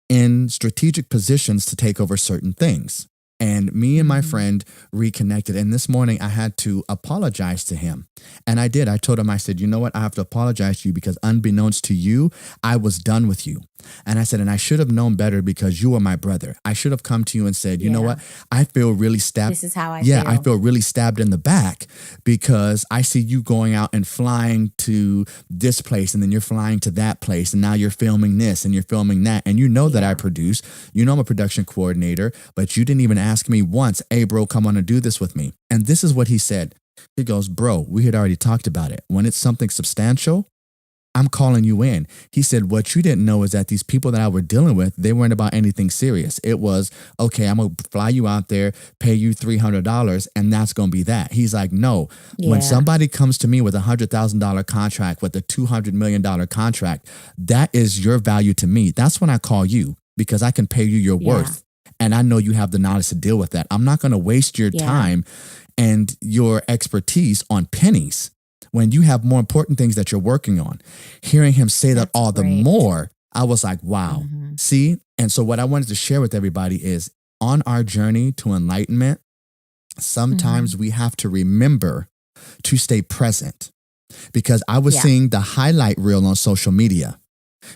in strategic positions to take over certain things. And me and my friend reconnected. And this morning I had to apologize to him. And I did. I told him, I said, you know what? I have to apologize to you because unbeknownst to you, I was done with you. And I said, and I should have known better because you were my brother. I should have come to you and said, you know what? I feel really stabbed. This is how I feel. I feel really stabbed in the back because I see you going out and flying to this place and then you're flying to that place. And now you're filming this and you're filming that. And you know that I produce, you know, I'm a production coordinator, but you didn't even ask me once, hey, bro, come on and do this with me. And this is what he said. He goes, bro, we had already talked about it. When it's something substantial, I'm calling you in. He said, what you didn't know is that these people that I were dealing with, they weren't about anything serious. It was, okay, I'm going to fly you out there, pay you $300, and that's going to be that. He's like, no, when somebody comes to me with $100,000 contract, with a $200 million contract, that is your value to me. That's when I call you because I can pay you your worth. And I know you have the knowledge to deal with that. I'm not going to waste your time and your expertise on pennies when you have more important things that you're working on. Hearing him say that all the more, I was like, wow. See? And so what I wanted to share with everybody is on our journey to enlightenment, sometimes we have to remember to stay present. Because I was seeing the highlight reel on social media.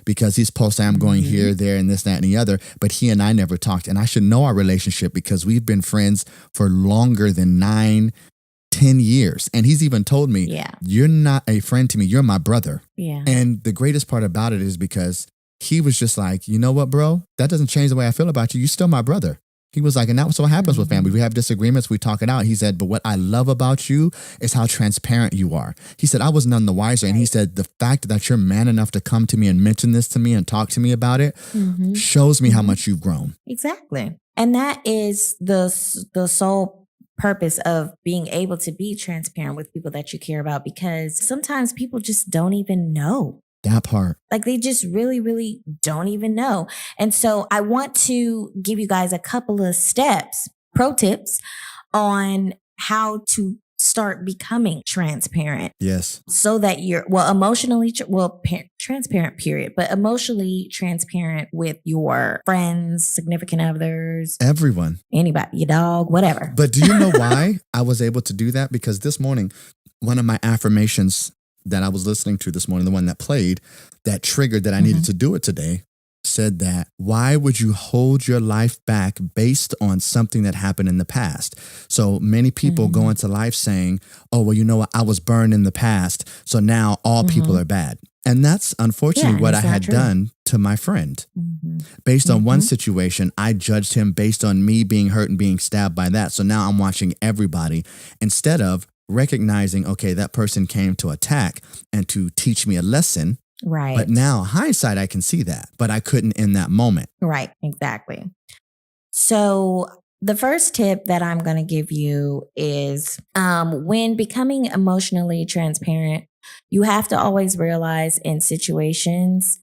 Because he's posting, I'm going here, there, and this, that, and the other. But he and I never talked. And I should know our relationship because we've been friends for longer than 9, 10 years. And he's even told me, you're not a friend to me. You're my brother. Yeah. And the greatest part about it is because he was just like, you know what, bro? That doesn't change the way I feel about you. You're still my brother. He was like, and that's what happens with family. We have disagreements. We talk it out. He said, but what I love about you is how transparent you are. He said, I was none the wiser. And he said, the fact that you're man enough to come to me and mention this to me and talk to me about it shows me how much you've grown. Exactly. And that is the sole purpose of being able to be transparent with people that you care about, because sometimes people just don't even know. That part. Like they just really, really don't even know. And so I want to give you guys a couple of steps, pro tips on how to start becoming transparent. Yes. So that you're, transparent, period, but emotionally transparent with your friends, significant others. Everyone. Anybody, your dog, whatever. But do you know why I was able to do that? Because this morning, one of my affirmations that I was listening to this morning, the one that played, that triggered that I needed to do it today, said that, why would you hold your life back based on something that happened in the past? So many people go into life saying, oh, well, you know what? I was burned in the past, so now all people are bad. And that's unfortunately what I had done to my friend. Based on one situation, I judged him based on me being hurt and being stabbed by that. So now I'm watching everybody instead of recognizing, okay, that person came to attack and to teach me a lesson. Right. But now, hindsight, I can see that, but I couldn't in that moment. Right. Exactly. So the first tip that I'm going to give you is when becoming emotionally transparent, you have to always realize in situations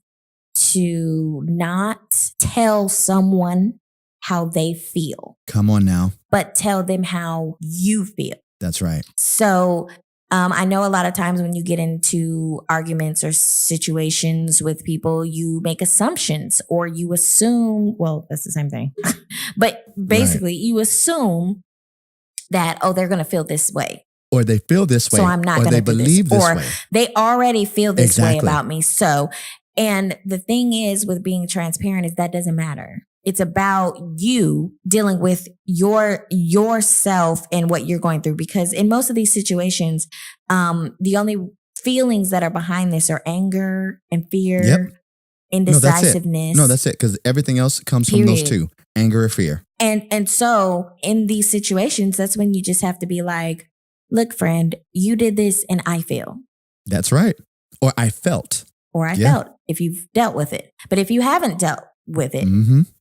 to not tell someone how they feel. Come on now. But tell them how you feel. That's right. So I know a lot of times when you get into arguments or situations with people, you make assumptions or you assume, well, that's the same thing. But basically you assume that, oh, they're going to feel this way. Or they feel this way. So I'm not going to believe this or way. They already feel this way about me. So, and the thing is with being transparent is that doesn't matter. It's about you dealing with yourself and what you're going through. Because in most of these situations, the only feelings that are behind this are anger and fear, indecisiveness. No, that's it. Because everything else comes from those two, anger or fear. And so in these situations, that's when you just have to be like, look, friend, you did this and I feel. That's right. Or I felt. Or I felt if you've dealt with it. But if you haven't dealt with it,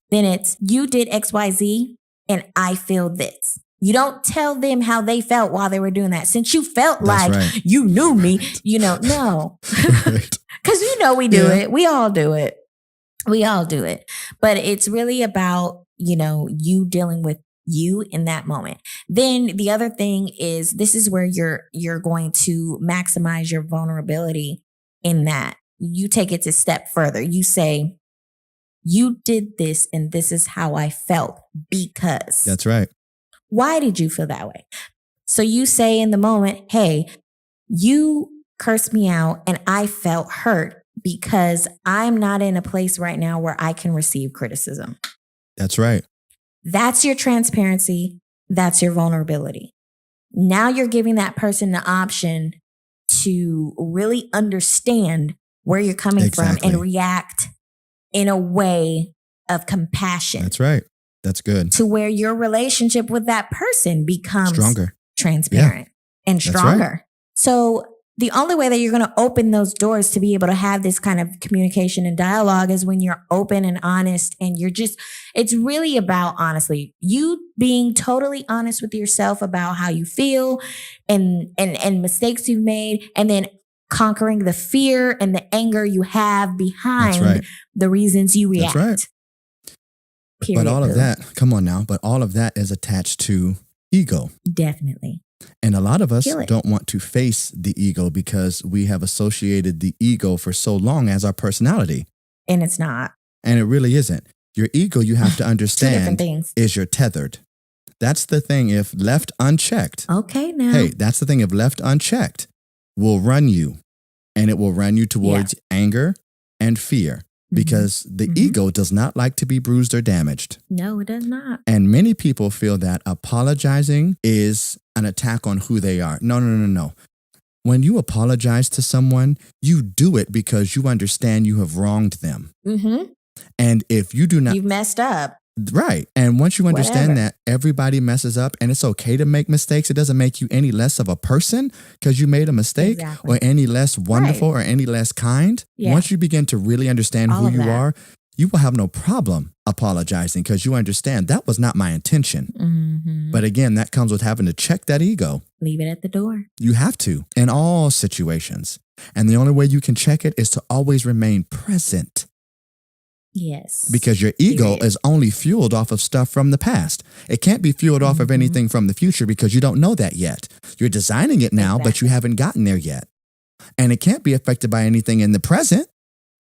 then it's you did XYZ and I feel this. You don't tell them how they felt while they were doing that. Since you felt you knew me, no. Because we do it. We all do it. We all do it. But it's really about, you dealing with you in that moment. Then the other thing is this is where you're going to maximize your vulnerability in that. You take it a step further. You say, you did this and this is how I felt because. That's right. Why did you feel that way? So you say in the moment, hey, you cursed me out and I felt hurt because I'm not in a place right now where I can receive criticism. That's right. That's your transparency. That's your vulnerability. Now you're giving that person the option to really understand where you're coming from and react in a way of compassion. That's right. That's good. To where your relationship with that person becomes stronger, transparent, and stronger. Right. So the only way that you're going to open those doors to be able to have this kind of communication and dialogue is when you're open and honest and it's really about, honestly, you being totally honest with yourself about how you feel and mistakes you've made, and then conquering the fear and the anger you have behind the reasons you react. That's right. Period. But all of that, come on now, but all of that is attached to ego. Definitely. And a lot of us don't want to face the ego because we have associated the ego for so long as our personality. And it's not. And it really isn't. Your ego, you have to understand, is you're tethered. That's the thing. If left unchecked. Okay, now. Hey, that's the thing. If left unchecked, will run you. And it will run you towards anger and fear. Because the ego does not like to be bruised or damaged. No, it does not. And many people feel that apologizing is an attack on who they are. No. When you apologize to someone, you do it because you understand you have wronged them. And if you do not... You've messed up. Right. And once you understand that everybody messes up and it's okay to make mistakes, it doesn't make you any less of a person because you made a mistake or any less wonderful or any less kind. Once you begin to really understand who you are, you will have no problem apologizing because you understand that was not my intention. But again, that comes with having to check that ego. Leave it at the door. You have to in all situations. And the only way you can check it is to always remain present. Yes. Because your ego is only fueled off of stuff from the past. It can't be fueled off of anything from the future because you don't know that yet. You're designing it now, but you haven't gotten there yet. And it can't be affected by anything in the present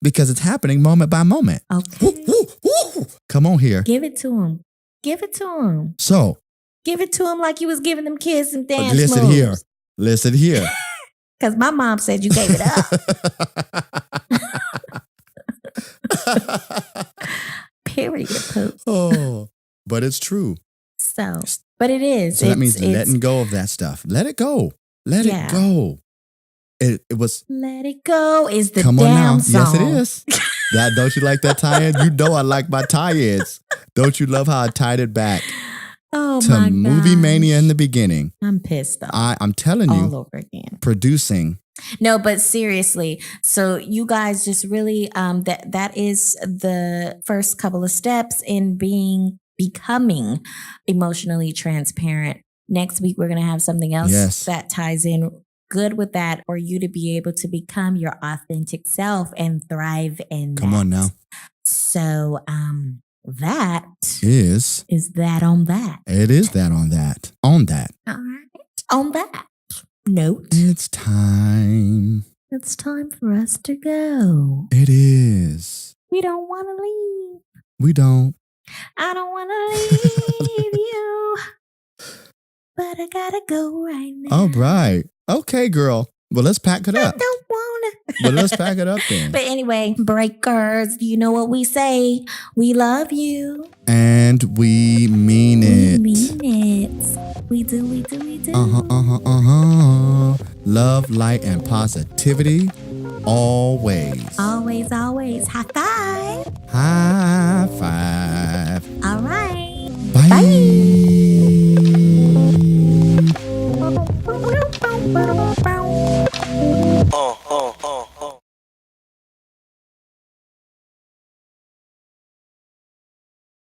because it's happening moment by moment. Okay. Come on here. Give it to him. Give it to him. So. Give it to him like you was giving them kids some dance Listen moves. here. Listen here. Because my mom said you gave it up. Period. Poop. Oh, but it's true. So, but it is. So that means letting go of that stuff. Let it go. Let it go. It was. Let it go is the Come on damn now. song. Yes, it is. That don't you like that tie-in? You know I like my tie-ins. Don't you love how I tied it back? Oh to my Movie gosh. Mania in the beginning. I'm pissed though. I'm telling you. All over again. Producing. No, but seriously, so you guys just really that is the first couple of steps in becoming emotionally transparent. Next week we're going to have something else that ties in good with that, or you to be able to become your authentic self and thrive in Come on now. So that is that on that. It is that on that. On that. All right. On that note. It's time. It's time for us to go. It is. We don't want to leave. We don't. I don't want to leave you. But I gotta go right now. All right. Okay, girl. Well, let's pack it up. I don't want to. But let's pack it up then. But anyway, breakers, you know what we say. We love you. And we mean it. We mean it. We do. Love, light, and positivity. Always. Always. High five. High five.